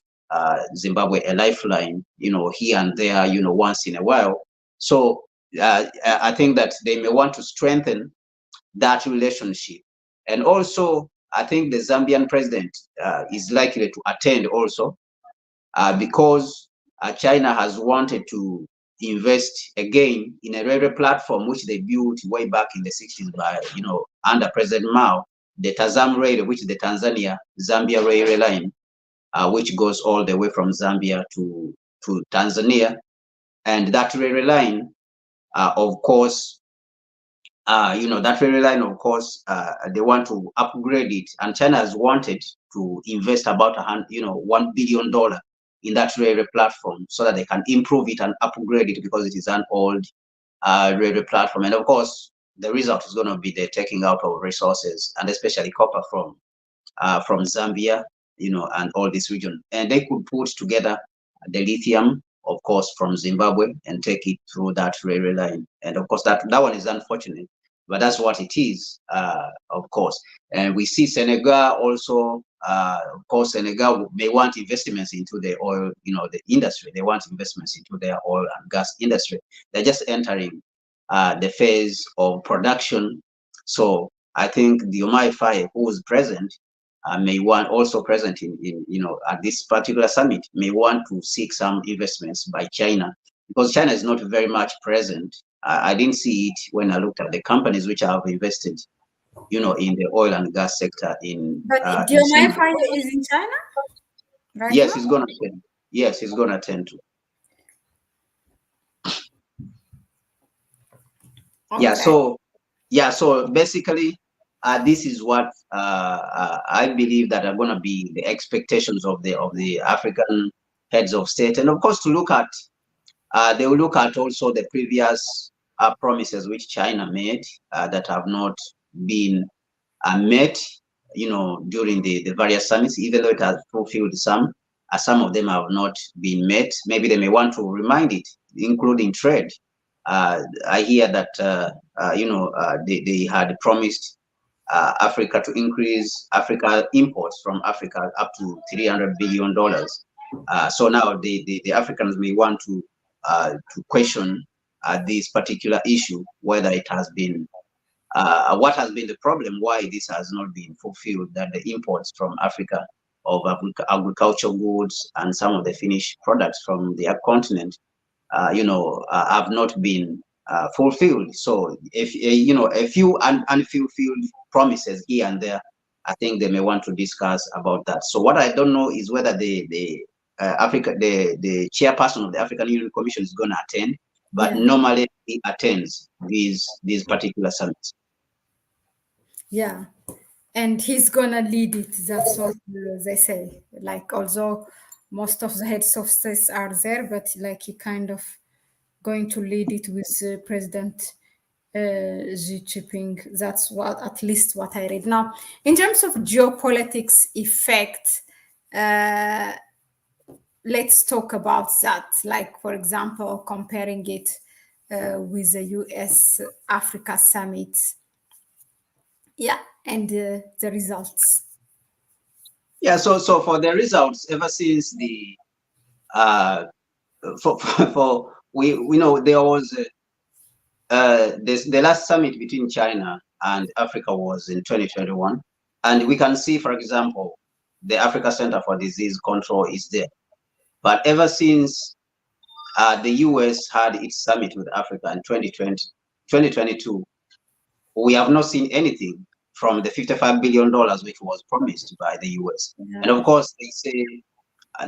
Zimbabwe a lifeline, you know, here and there, you know, once in a while. So I think that they may want to strengthen that relationship. And also, I think the Zambian president is likely to attend also, because China has wanted to invest again in a railway platform which they built way back in the 60s by, you know, under President Mao, the Tazam Railway, which is the Tanzania-Zambia railway line, which goes all the way from Zambia to Tanzania. And that railway line, of course, you know, that railway line, of course, they want to upgrade it, and China has wanted to invest about $1 billion in that railway platform so that they can improve it and upgrade it, because it is an old railway platform. And of course, the result is going to be the taking out of resources, and especially copper from Zambia, you know, and all this region. And they could put together the lithium, of course, from Zimbabwe and take it through that railway line. And of course, that one is unfortunate, but that's what it is, of course. And we see Senegal also, of course, Senegal may want investments into the oil, you know, the industry. They want investments into their oil and gas industry. They're just entering the phase of production. So I think the Omai Faye, who was present, may want also present in you know, at this particular summit, may want to seek some investments by China, because China is not very much present. I didn't see it when I looked at the companies which have invested, you know, in the oil and gas sector in. But In Diomaye is in China right yes, now? he's gonna attend. Yes, he's gonna attend to. Okay. So basically, this is what I believe that are going to be the expectations of the African heads of state, and of course to look at they will look at also the previous promises which China made that have not been met, you know, during the various summits, even though it has fulfilled some of them have not been met. Maybe they may want to remind it, including trade. I hear that they had promised Africa to increase Africa imports from Africa up to $300 billion. So now the Africans may want to question this particular issue, whether it has been what has been the problem, why this has not been fulfilled, that the imports from Africa of agricultural goods and some of the finished products from the continent, have not been fulfilled. So if a few unfulfilled promises here and there, I think they may want to discuss about that. So what I don't know is whether the chairperson of the African Union Commission is going to attend, but normally he attends these particular summits. Yeah, and he's gonna lead it. That's what they say. Like, although most of the heads of states are there, but like he kind of going to lead it with President Xi Jinping. That's what, at least, what I read. Now, in terms of geopolitics effect, let's talk about that. Like, for example, comparing it with the U.S. Africa summit. Yeah, and the results. Yeah, so for the results, ever since the we know there was the last summit between China and Africa was in 2021, and we can see, for example, the Africa Center for Disease Control is there. But ever since the US had its summit with Africa in 2022, we have not seen anything from the $55 billion which was promised by the US. Yeah. And of course, they say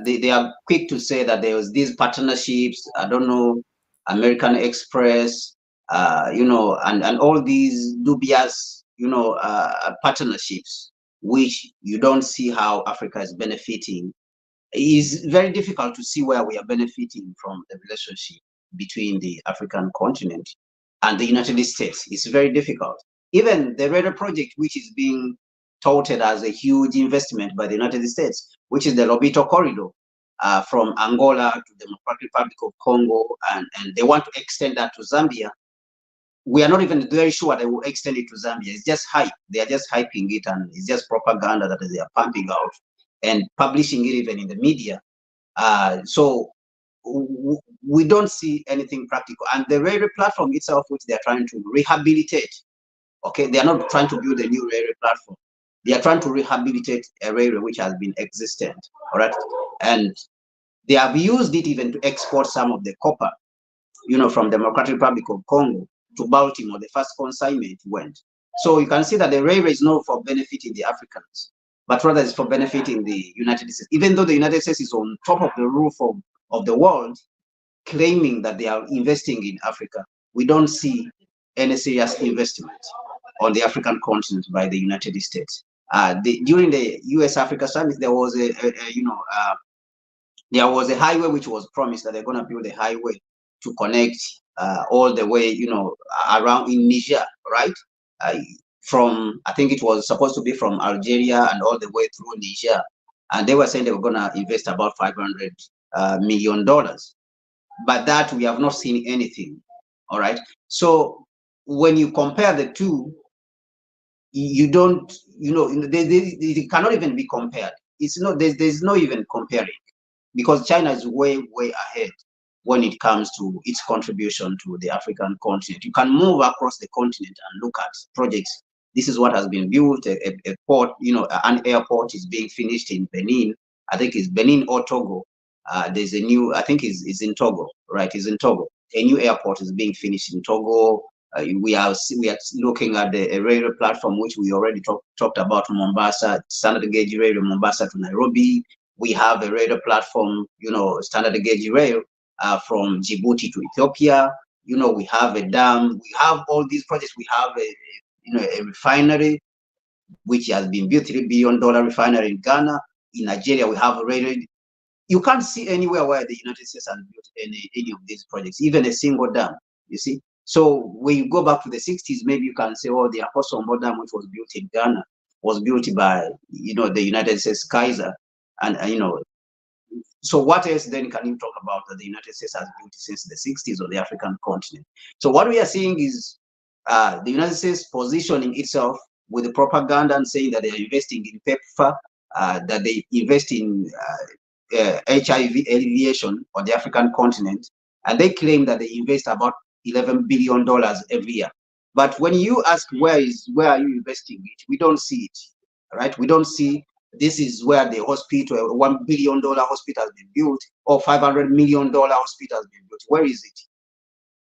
they are quick to say that there was these partnerships, I don't know, American Express, and all these dubious, partnerships, which you don't see how Africa is benefiting. It is very difficult to see where we are benefiting from the relationship between the African continent and the United States. It's very difficult. Even the radar project, which is being touted as a huge investment by the United States, which is the Lobito corridor from Angola to the Democratic Republic of Congo, and they want to extend that to Zambia. We are not even very sure they will extend it to Zambia. It's just hype. They are just hyping it, and it's just propaganda that they are pumping out and publishing it even in the media. So we don't see anything practical. And the railway platform itself, which they are trying to rehabilitate, okay, they are not trying to build a new railway platform. They are trying to rehabilitate a railway which has been existent, all right? And they have used it even to export some of the copper, from the Democratic Republic of Congo to Baltimore. The first consignment went. So you can see that the railway is not for benefiting the Africans, but rather it's for benefiting the United States. Even though the United States is on top of the roof of the world, claiming that they are investing in Africa, we don't see any serious investment on the African continent by the United States. During the U.S.-Africa summit, there was there was a highway which was promised that they're going to build a highway to connect all the way, around in Niger, right? From, I think it was supposed to be from Algeria and all the way through Niger. And they were saying they were going to invest about $500 million. But that we have not seen anything, all right? So when you compare the two, you don't, they cannot even be compared. It's not, there's no even comparing, because China is way, way ahead when it comes to its contribution to the African continent. You can move across the continent and look at projects. This is what has been built, a port, an airport is being finished in Benin. I think it's Benin or Togo. There's a new, I think it's in Togo, right? It's in Togo. A new airport is being finished in Togo. We are looking at the railway platform, which we already talked about, Mombasa, standard gauge rail, Mombasa to Nairobi. We have a railway platform, standard gauge rail from Djibouti to Ethiopia. We have a dam. We have all these projects. We have a refinery, which has been built, $3 billion refinery in Ghana. In Nigeria, we have a railway. You can't see anywhere where the United States has built any of these projects, even a single dam, you see. So when you go back to the 60s, maybe you can say, oh, the Apostle Dam, which was built in Ghana, was built by, the United States Kaiser. And, so what else then can you talk about that the United States has built since the 60s on the African continent? So what we are seeing is the United States positioning itself with the propaganda and saying that they are investing in PEPFAR, that they invest in HIV alleviation on the African continent, and they claim that they invest about $11 billion every year. But when you ask where are you investing it, we don't see it, right? We don't see this is where the hospital, $1 billion hospital has been built, or $500 million hospital has been built. Where is it?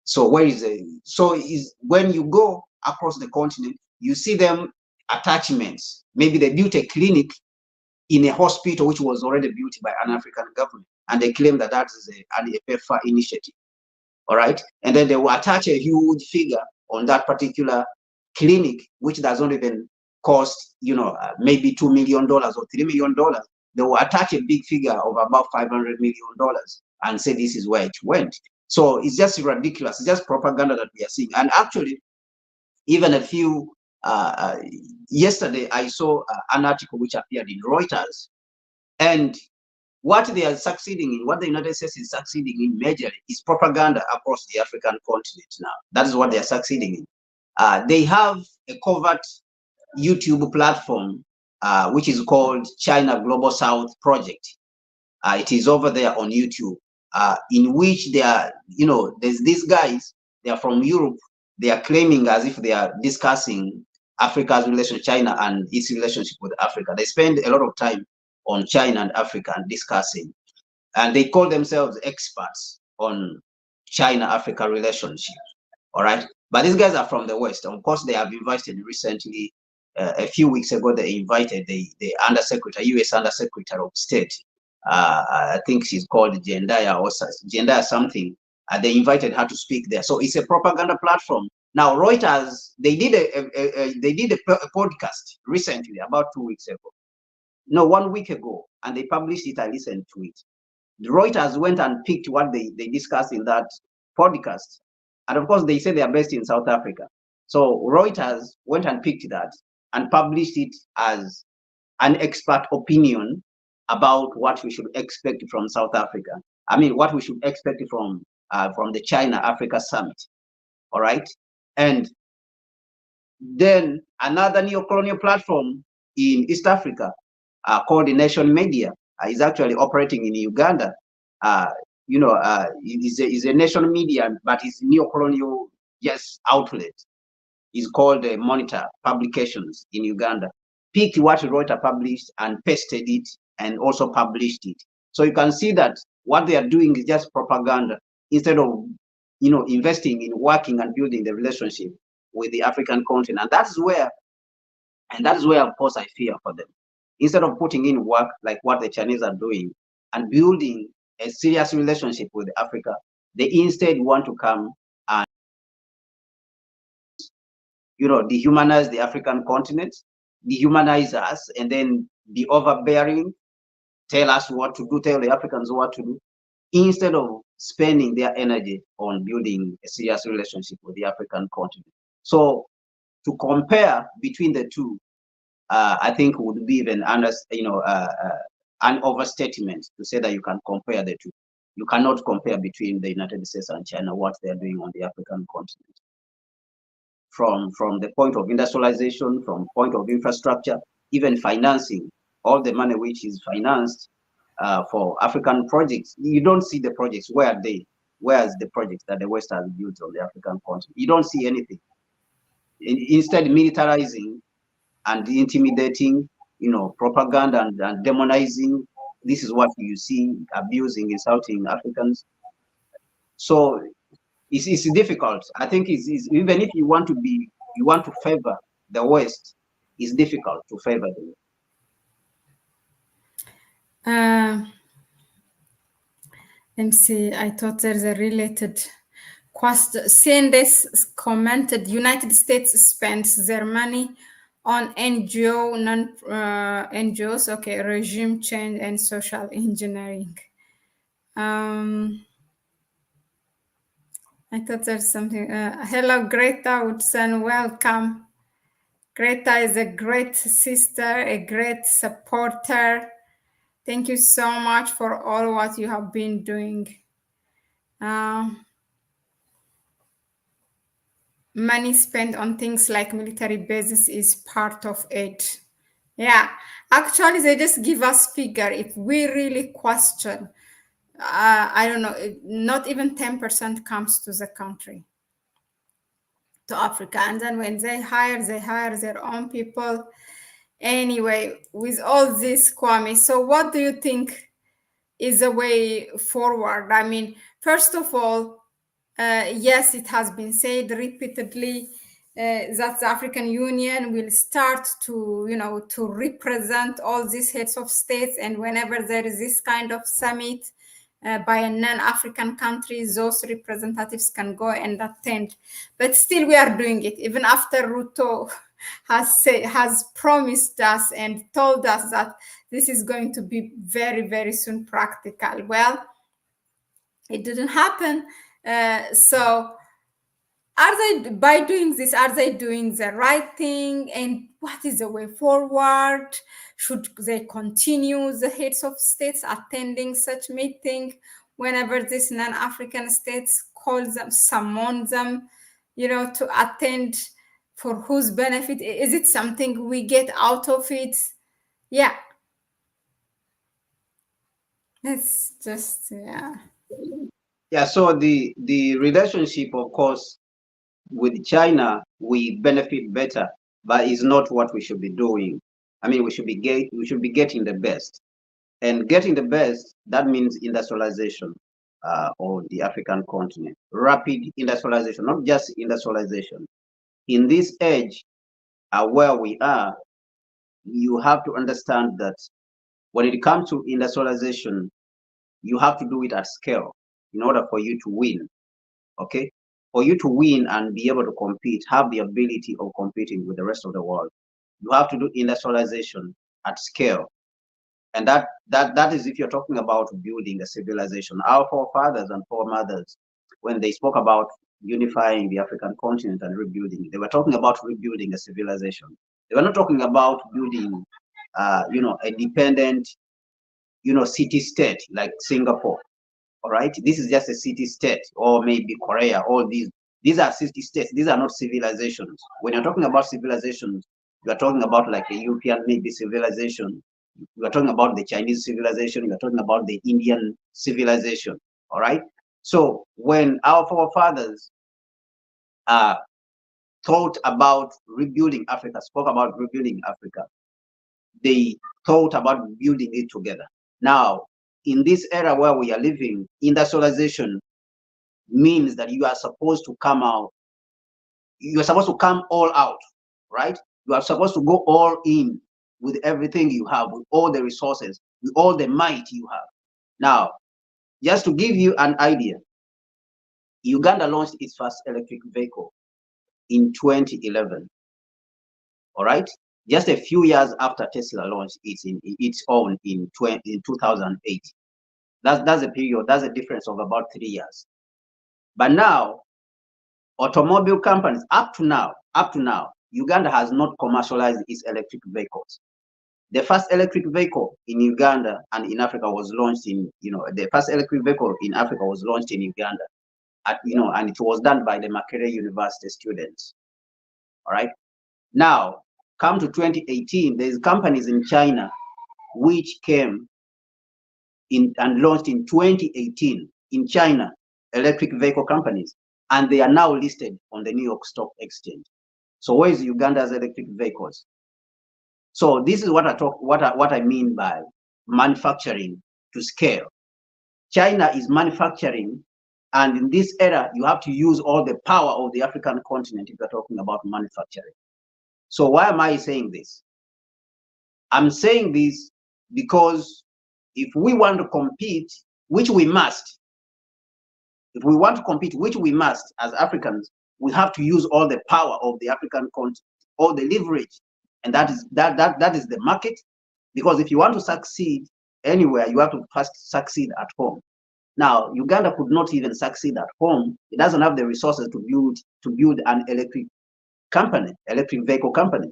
So where is it? So is when you go across the continent, you see them attachments. Maybe they built a clinic in a hospital which was already built by an African government, and they claim that that is a PEPFAR initiative. All right, and then they will attach a huge figure on that particular clinic, which doesn't even cost, maybe $2 million or $3 million. They will attach a big figure of about $500 million and say this is where it went. So it's just ridiculous. It's just propaganda that we are seeing. And actually, even a few yesterday, I saw an article which appeared in Reuters, and what they are succeeding in, what the United States is succeeding in majorly, is propaganda across the African continent now. That is what they are succeeding in. They have a covert YouTube platform, which is called China Global South Project. It is over there on YouTube, in which they are, there's these guys, they are from Europe. They are claiming as if they are discussing Africa's relation, China and its relationship with Africa. They spend a lot of time on China and Africa and discussing, and they call themselves experts on China-Africa relationship. All right, but these guys are from the West. Of course, they have invited recently. A few weeks ago, they invited the undersecretary, U.S. Undersecretary of State. I think she's called Jendaya or Jendaya something. They invited her to speak there. So it's a propaganda platform. Now, Reuters, they did a podcast recently, about 2 weeks ago. No, 1 week ago, and they published it. I listened to it. The Reuters went and picked what they discussed in that podcast. And of course, they say they are based in South Africa. So Reuters went and picked that and published it as an expert opinion about what we should expect from South Africa. I mean, what we should expect from the China-Africa Summit. All right. And then another neo-colonial platform in East Africa, called the Nation Media, is actually operating in Uganda. It is a nation media, but it's neo-colonial outlet. It's called Monitor Publications in Uganda. Picked what Reuters published and pasted it and also published it. So you can see that what they are doing is just propaganda instead of investing in working and building the relationship with the African continent. And that's where, of course, I fear for them. Instead of putting in work like what the Chinese are doing and building a serious relationship with Africa, they instead want to come and dehumanize the African continent, dehumanize us, and then be overbearing, tell us what to do, tell the Africans what to do, instead of spending their energy on building a serious relationship with the African continent. So to compare between the two, I think would be even an overstatement to say that you can compare the two. You cannot compare between the United States and China, what they're doing on the African continent. From the point of industrialization, from point of infrastructure, even financing, all the money which is financed for African projects, you don't see the projects. Where are they? Where's the projects that the West has built on the African continent? You don't see anything. Instead, militarizing and intimidating, propaganda and demonizing. This is what you see, abusing, insulting Africans. So it's difficult. I think it's even if you want to favor the West, it's difficult to favor them. Let me see. I thought there's a related question. Seeing this commented, United States spends their money on NGOs, okay, regime change and social engineering. I thought there's something. Hello, Greta Woodson, welcome. Greta is a great sister, a great supporter. Thank you so much for all what you have been doing. Money spent on things like military bases is part of it. Yeah, actually, they just give us figure. If we really question, I don't know, not even 10% comes to the country. to Africa. And then when they hire their own people. Anyway, with all this, Kwame, so what do you think is a way forward? I mean, first of all, yes, it has been said repeatedly that the African Union will start to, to represent all these heads of states. And whenever there is this kind of summit by a non-African country, those representatives can go and attend. But still, we are doing it, even after Ruto has promised us and told us that this is going to be very, very soon practical. Well, it didn't happen. So by doing this, are they doing the right thing? And what is the way forward? Should they continue, the heads of states, attending such meeting whenever these non-African states call them, summon them, to attend? For whose benefit? Is it something we get out of it? Yeah. It's just, yeah. Yeah, so the relationship, of course, with China, we benefit better, but it's not what we should be doing. I mean, we should be getting the best, and getting the best, that means industrialization of the African continent, rapid industrialization, not just industrialization. In this age where we are, you have to understand that when it comes to industrialization, you have to do it at scale in order for you to win. Okay, for you to win and be able to compete, have the ability of competing with the rest of the world, you have to do industrialization at scale. And that is if you're talking about building a civilization. Our forefathers and foremothers, when they spoke about unifying the African continent and rebuilding, they were talking about rebuilding a civilization. They were not talking about building, a dependent, city state like Singapore. All right, this is just a city state, or maybe Korea. All these are city states. These are not civilizations. When you're talking about civilizations, you are talking about like a European maybe civilization. You are talking about the Chinese civilization. You are talking about the Indian civilization. All right. So when our forefathers thought about rebuilding Africa, spoke about rebuilding Africa, they thought about building it together. Now, in this era where we are living, industrialization means that you are supposed to come out, you are supposed to come all out, right? You are supposed to go all in with everything you have, with all the resources, with all the might you have. Now, just to give you an idea, Uganda launched its first electric vehicle in 2011. All right, just a few years after Tesla launched its own in 2008. That's a period. That's a difference of about 3 years. But now, automobile companies, up to now, Uganda has not commercialized its electric vehicles. The first electric vehicle in Uganda and in Africa was launched in, the first electric vehicle in Africa was launched in Uganda, and it was done by the Makerere University students. All right. Now, come to 2018, there's companies in China which came in and launched in 2018 in China, electric vehicle companies, and they are now listed on the New York Stock Exchange. So where is Uganda's electric vehicles? So this is what I mean by manufacturing to scale. China is manufacturing, and in this era, you have to use all the power of the African continent if you're talking about manufacturing. So why am I saying this? I'm saying this because if we want to compete, which we must, if we want to compete, which we must as Africans, we have to use all the power of the African continent, all the leverage, and that is the market. Because if you want to succeed anywhere, you have to first succeed at home. Now, Uganda could not even succeed at home. It doesn't have the resources to build an electric vehicle company,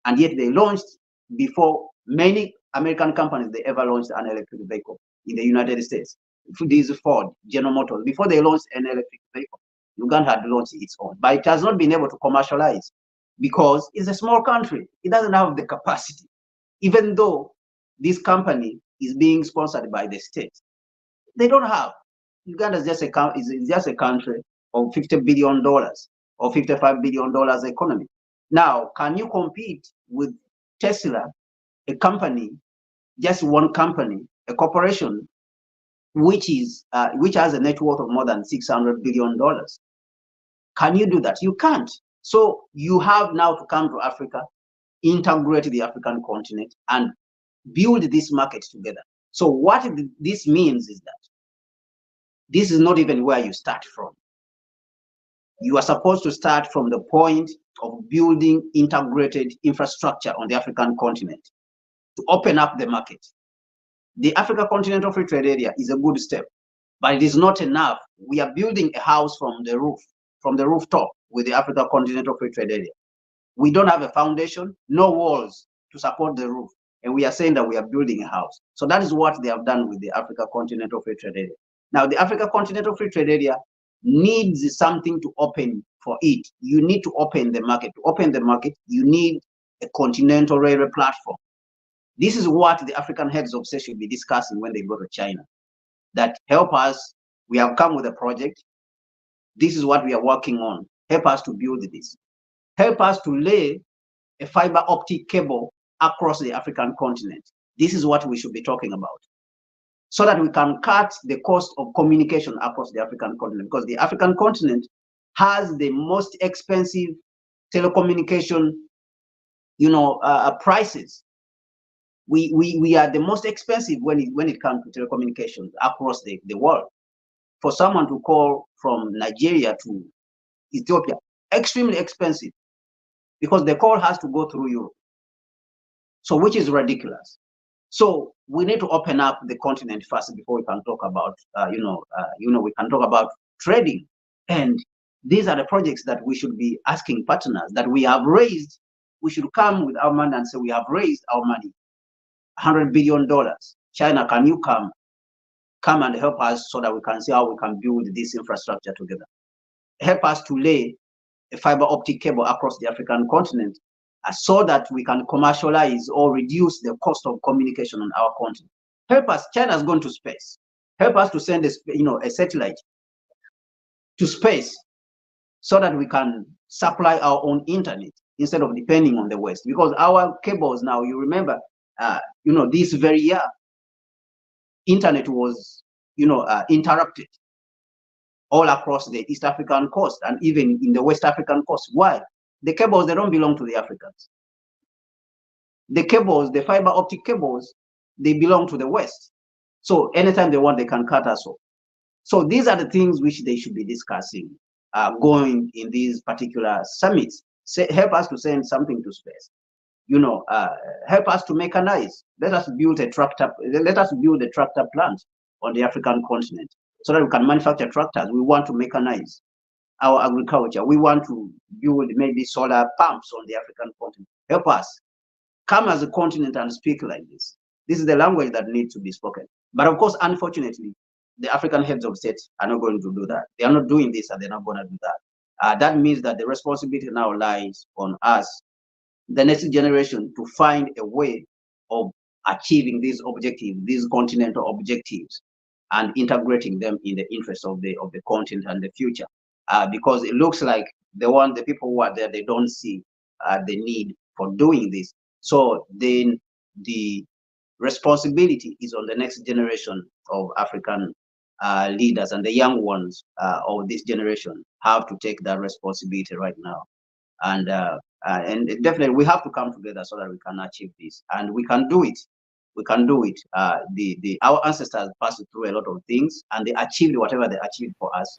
and yet they launched before many American companies they ever launched an electric vehicle in the United States. This Ford, General Motors, before they launched an electric vehicle, Uganda had launched its own, but it has not been able to commercialize because it's a small country. It doesn't have the capacity, even though this company is being sponsored by the state. They don't have. Uganda is just a country of $50 billion. All or $55 billion economy. Now, can you compete with Tesla, a company, just one company, a corporation, which has a net worth of more than $600 billion? Can you do that? You can't. So you have now to come to Africa, integrate the African continent, and build this market together. So what this means is that this is not even where you start from. You are supposed to start from the point of building integrated infrastructure on the African continent to open up the market. The Africa Continental Free Trade Area is a good step, but it is not enough. We are building a house from the rooftop with the Africa Continental Free Trade Area. We don't have a foundation, no walls to support the roof, and we are saying that we are building a house. So that is what they have done with the Africa Continental Free Trade Area. Now, the Africa Continental Free Trade Area needs something to open for it. You need to open the market. To open the market, you need a continental railway platform. This is what the African heads of state should be discussing when they go to China. That help us, we have come with a project. This is what we are working on. Help us to build this. Help us to lay a fiber optic cable across the African continent. This is what we should be talking about, so that we can cut the cost of communication across the African continent, because the African continent has the most expensive telecommunication, prices. We are the most expensive when it comes to telecommunications across the world. For someone to call from Nigeria to Ethiopia, extremely expensive, because the call has to go through Europe. So, which is ridiculous. So we need to open up the continent first before we can talk about, we can talk about trading. And these are the projects that we should be asking partners that we have raised. We should come with our money and say, we have raised our money, $100 billion. China, can you come and help us so that we can see how we can build this infrastructure together? Help us to lay a fiber optic cable across the African continent, so that we can commercialize or reduce the cost of communication on our continent. Help us. China's gone to space. Help us to send a satellite to space so that we can supply our own internet instead of depending on the West. Because our cables now, you remember, this very year, internet was, interrupted all across the East African coast and even in the West African coast. Why? The cables, they don't belong to the Africans. The cables, the fiber optic cables, they belong to the West. So anytime they want, they can cut us off. So these are the things which they should be discussing, going in these particular summits. Help us to send something to space. Help us to mechanize. Let us build a tractor plant on the African continent so that we can manufacture tractors. We want to mechanize our agriculture. We want to build maybe solar pumps on the African continent. Help us. Come as a continent and speak like this. This is the language that needs to be spoken. But of course, unfortunately, the African heads of state are not going to do that. They are not doing this, and they're not going to do that. That means that the responsibility now lies on us, the next generation, to find a way of achieving these objectives, these continental objectives, and integrating them in the interest of the continent and the future. Because it looks like the people who are there, they don't see the need for doing this. So then the responsibility is on the next generation of African leaders, and the young ones of this generation have to take that responsibility right now. And definitely we have to come together so that we can achieve this, and we can do it. We can do it. Our ancestors passed through a lot of things, and they achieved whatever they achieved for us.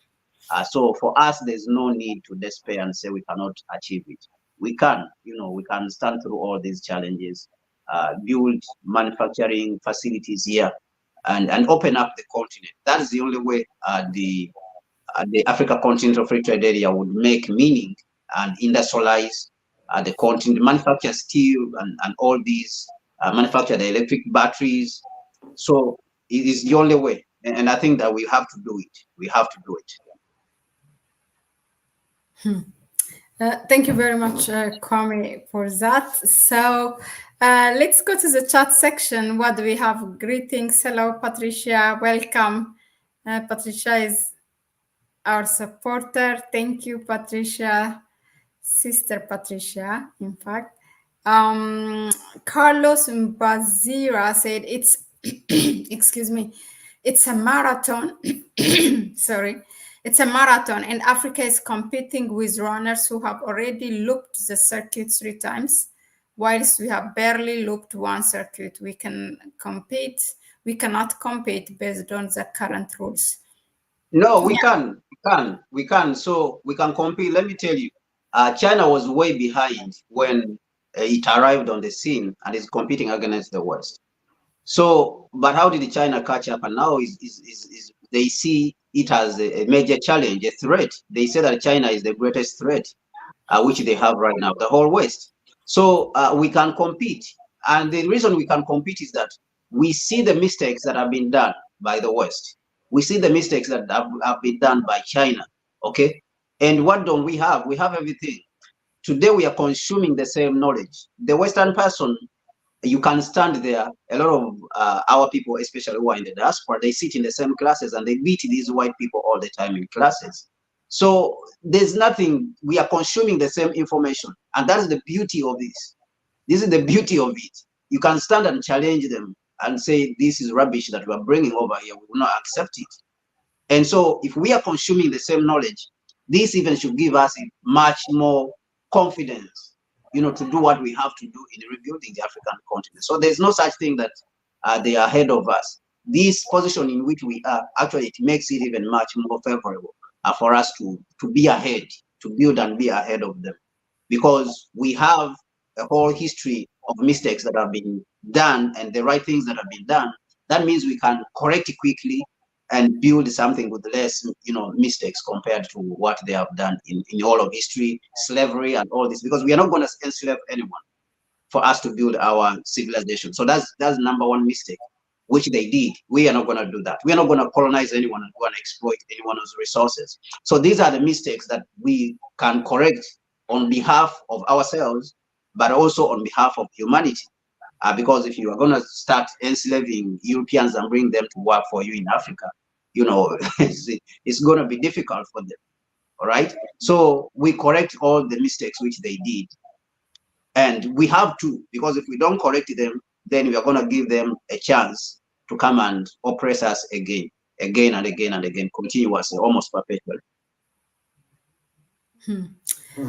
So for us, there's no need to despair and say we cannot achieve it. We can, we can stand through all these challenges, build manufacturing facilities here, and open up the continent. That is the only way the Africa Continental Free Trade Area would make meaning and industrialize the continent, manufacture steel and all these, manufacture the electric batteries. So it is the only way. And I think that we have to do it. We have to do it. Thank you very much, Kwame, for that. So let's go to the chat section. What do we have? Greetings. Hello, Patricia. Welcome. Patricia is our supporter. Thank you, Patricia, Sister Patricia, in fact. Carlos Mbazira said it's, excuse me, it's a marathon. Sorry. It's a marathon, and Africa is competing with runners who have already looped the circuit 3 times, whilst we have barely looped one circuit. We cannot compete based on the current rules. No, we can. So we can compete. Let me tell you, China was way behind when it arrived on the scene and is competing against the West. So, but how did China catch up? And now is they see it as a major challenge, a threat. They say that China is the greatest threat, which they have right now, the whole West. So we can compete. And the reason we can compete is that we see the mistakes that have been done by the West. We see the mistakes that have been done by China. Okay. And what don't we have? We have everything. Today we are consuming the same knowledge. The Western person, you can stand there. A lot of our people, especially who are in the diaspora, they sit in the same classes and they beat these white people all the time in classes. So there's nothing, we are consuming the same information. And that is the beauty of this. This is the beauty of it. You can stand and challenge them and say, this is rubbish that we are bringing over here. We will not accept it. And so if we are consuming the same knowledge, this even should give us much more confidence, to do what we have to do in rebuilding the African continent. So there's no such thing that they are ahead of us. This position in which we are, actually, it makes it even much more favorable for us to be ahead, to build and be ahead of them. Because we have a whole history of mistakes that have been done and the right things that have been done. That means we can correct it quickly and build something with less, mistakes compared to what they have done in all of history, slavery and all this, because we are not going to enslave anyone for us to build our civilization. So that's number one mistake, which they did. We are not going to do that. We are not going to colonize anyone and go and exploit anyone's resources. So these are the mistakes that we can correct on behalf of ourselves, but also on behalf of humanity. Because if you are going to start enslaving Europeans and bring them to work for you in Africa, it's going to be difficult for them. All right. So we correct all the mistakes which they did. And we have to, because if we don't correct them, then we are going to give them a chance to come and oppress us again and again, continuously, almost perpetually.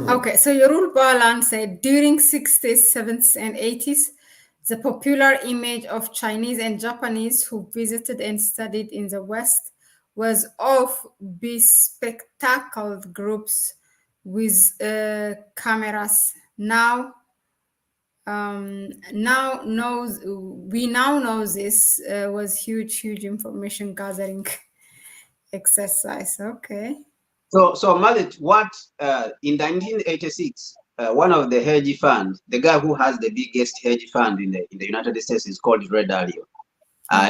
Okay, so Yorul Balan said during 60s, 70s, and 80s, the popular image of Chinese and Japanese who visited and studied in the West was of bespectacled groups with cameras. We now know this was huge information gathering exercise. Okay. So Mahlet, what in 1986, one of the hedge funds, the guy who has the biggest hedge fund in the United States is called Red Dalio.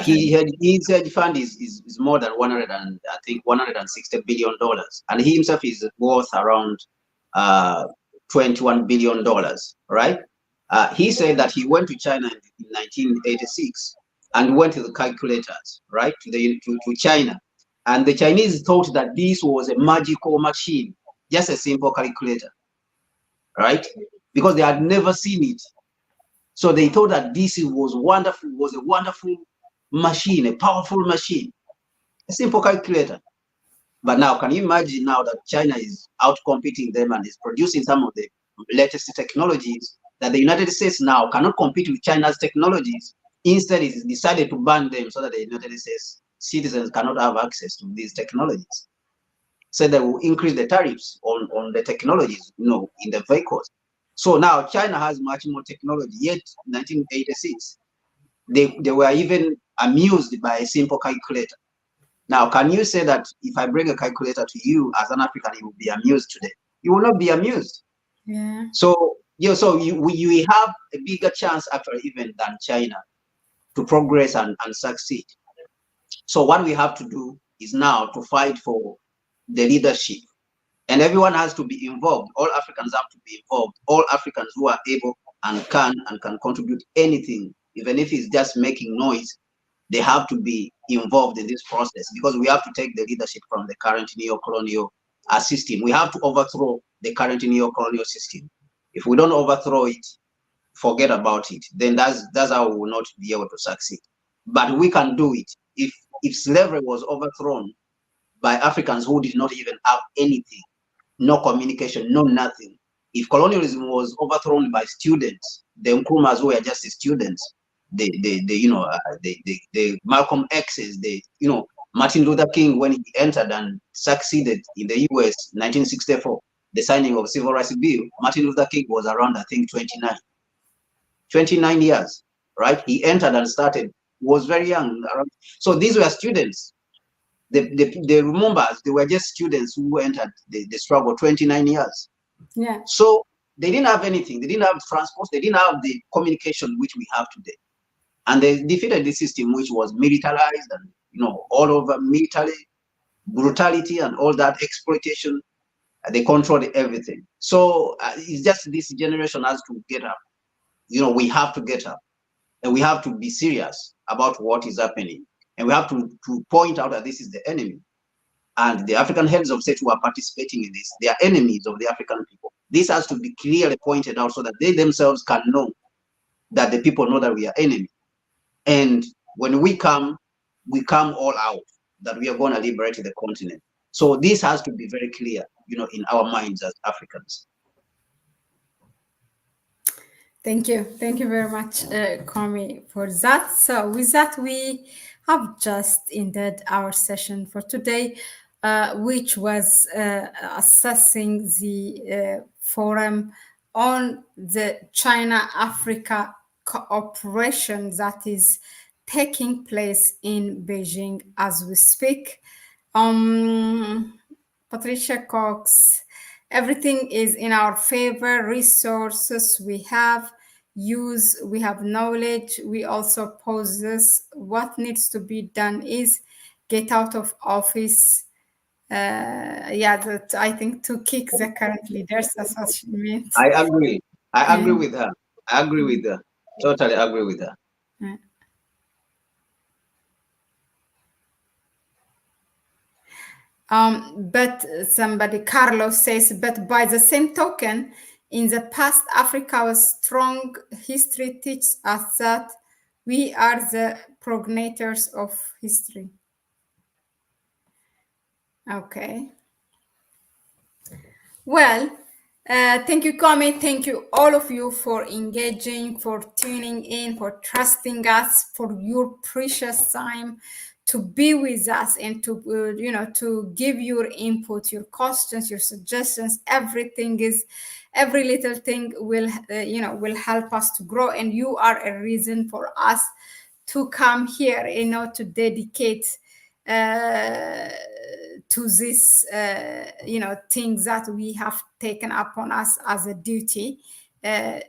His hedge fund is more than 160 billion dollars, and he himself is worth around 21 billion dollars, right? He said that he went to China in 1986 and went to the calculators, right, to China. And the Chinese thought that this was a magical machine, just a simple calculator, right? Because they had never seen it. So they thought that this was wonderful, was a wonderful machine, a powerful machine, a simple calculator. But now, can you imagine now that China is out competing them and is producing some of the latest technologies that the United States now cannot compete with China's technologies? Instead, it decided to ban them so that the United States citizens cannot have access to these technologies. So they will increase the tariffs on the technologies, in the vehicles. So now China has much more technology. Yet, 1986, they were even amused by a simple calculator. Now, can you say that if I bring a calculator to you as an African, you will be amused today? You will not be amused. Yeah. So you have a bigger chance actually even than China to progress and succeed. So what we have to do is now to fight for the leadership, and everyone has to be involved. All Africans have to be involved. All Africans who are able and can contribute anything, even if it's just making noise, They have to be involved in this process because we have to take the leadership from the current neo-colonial system. We have to overthrow the current neo-colonial system. If we don't overthrow it, forget about it. Then that's how we will not be able to succeed. But we can do it. If slavery was overthrown by Africans who did not even have anything, no communication, no nothing. If colonialism was overthrown by students, the Nkrumahs who were just students, the Malcolm X's, Martin Luther King when he entered and succeeded in the U.S. 1964, the signing of Civil Rights Bill, Martin Luther King was around, I think, 29 years, right? He entered and started, was very young. So these were students. The remembers, they were just students who entered the struggle 29 years. Yeah. So they didn't have anything. They didn't have transport. They didn't have the communication which we have today. And they defeated the system which was militarized and, all over military brutality and all that exploitation. They controlled everything. So it's just this generation has to get up. We have to get up. And we have to be serious about what is happening. And we have to point out that this is the enemy. And the African heads of state who are participating in this, they are enemies of the African people. This has to be clearly pointed out so that they themselves can know that the people know that we are enemies. And when we come all out that we are going to liberate the continent. So this has to be very clear, in our minds as Africans. Thank you. Thank you very much, Kwame, for that. So with that, we have just ended our session for today, which was assessing the forum on the China-Africa cooperation that is taking place in Beijing as we speak. Patricia Cox, everything is in our favor. Resources we have, we have knowledge. We also pose this. What needs to be done is get out of office. That I think to kick the current leaders. That's what she means. I agree. I agree with her. I agree with her. Totally agree with her. But somebody, Carlos says, but by the same token, in the past, Africa's strong history teaches us that we are the progenitors of history. Okay. Well, thank you, Kwame. Thank you, all of you, for engaging, for tuning in, for trusting us, for your precious time to be with us and to to give your input, your questions, your suggestions. Every little thing will will help us to grow, and you are a reason for us to come here, to dedicate to this things that we have taken upon us as a duty.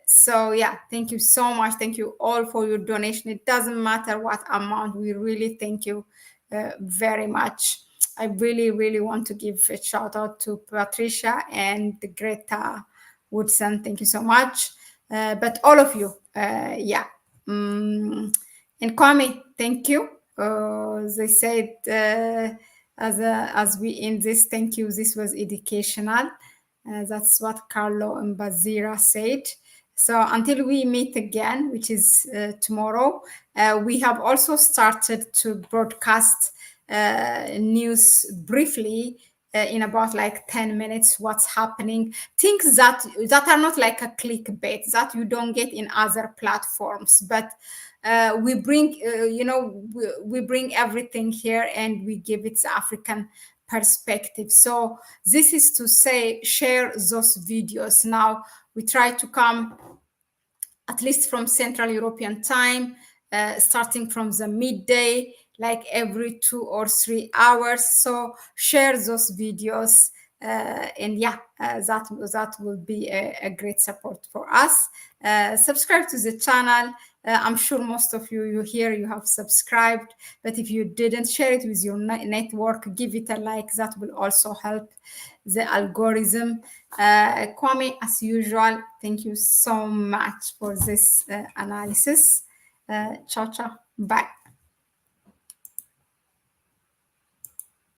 So yeah, thank you so much. Thank you all for your donation. It doesn't matter what amount. We really thank you very much. I really want to give a shout out to Patricia and Greta Woodson. Thank you so much. But all of you, and Kwame, thank you. They said as we end this, thank you. This was educational. That's what Carlo and Bazira said. So until we meet again, which is tomorrow, we have also started to broadcast news briefly in about like 10 minutes, what's happening, things that are not like a clickbait that you don't get in other platforms, but we bring we bring everything here and we give it African perspective. So this is to say, share those videos. Now we try to come at least from Central European time, starting from the midday, like every 2 or 3 hours. So share those videos, and that will be a great support for us. Subscribe to the channel. I'm sure most of you here, you have subscribed, but if you didn't, share it with your network, give it a like. That will also help the algorithm. Kwame, as usual, thank you so much for this analysis. Ciao, ciao. Bye.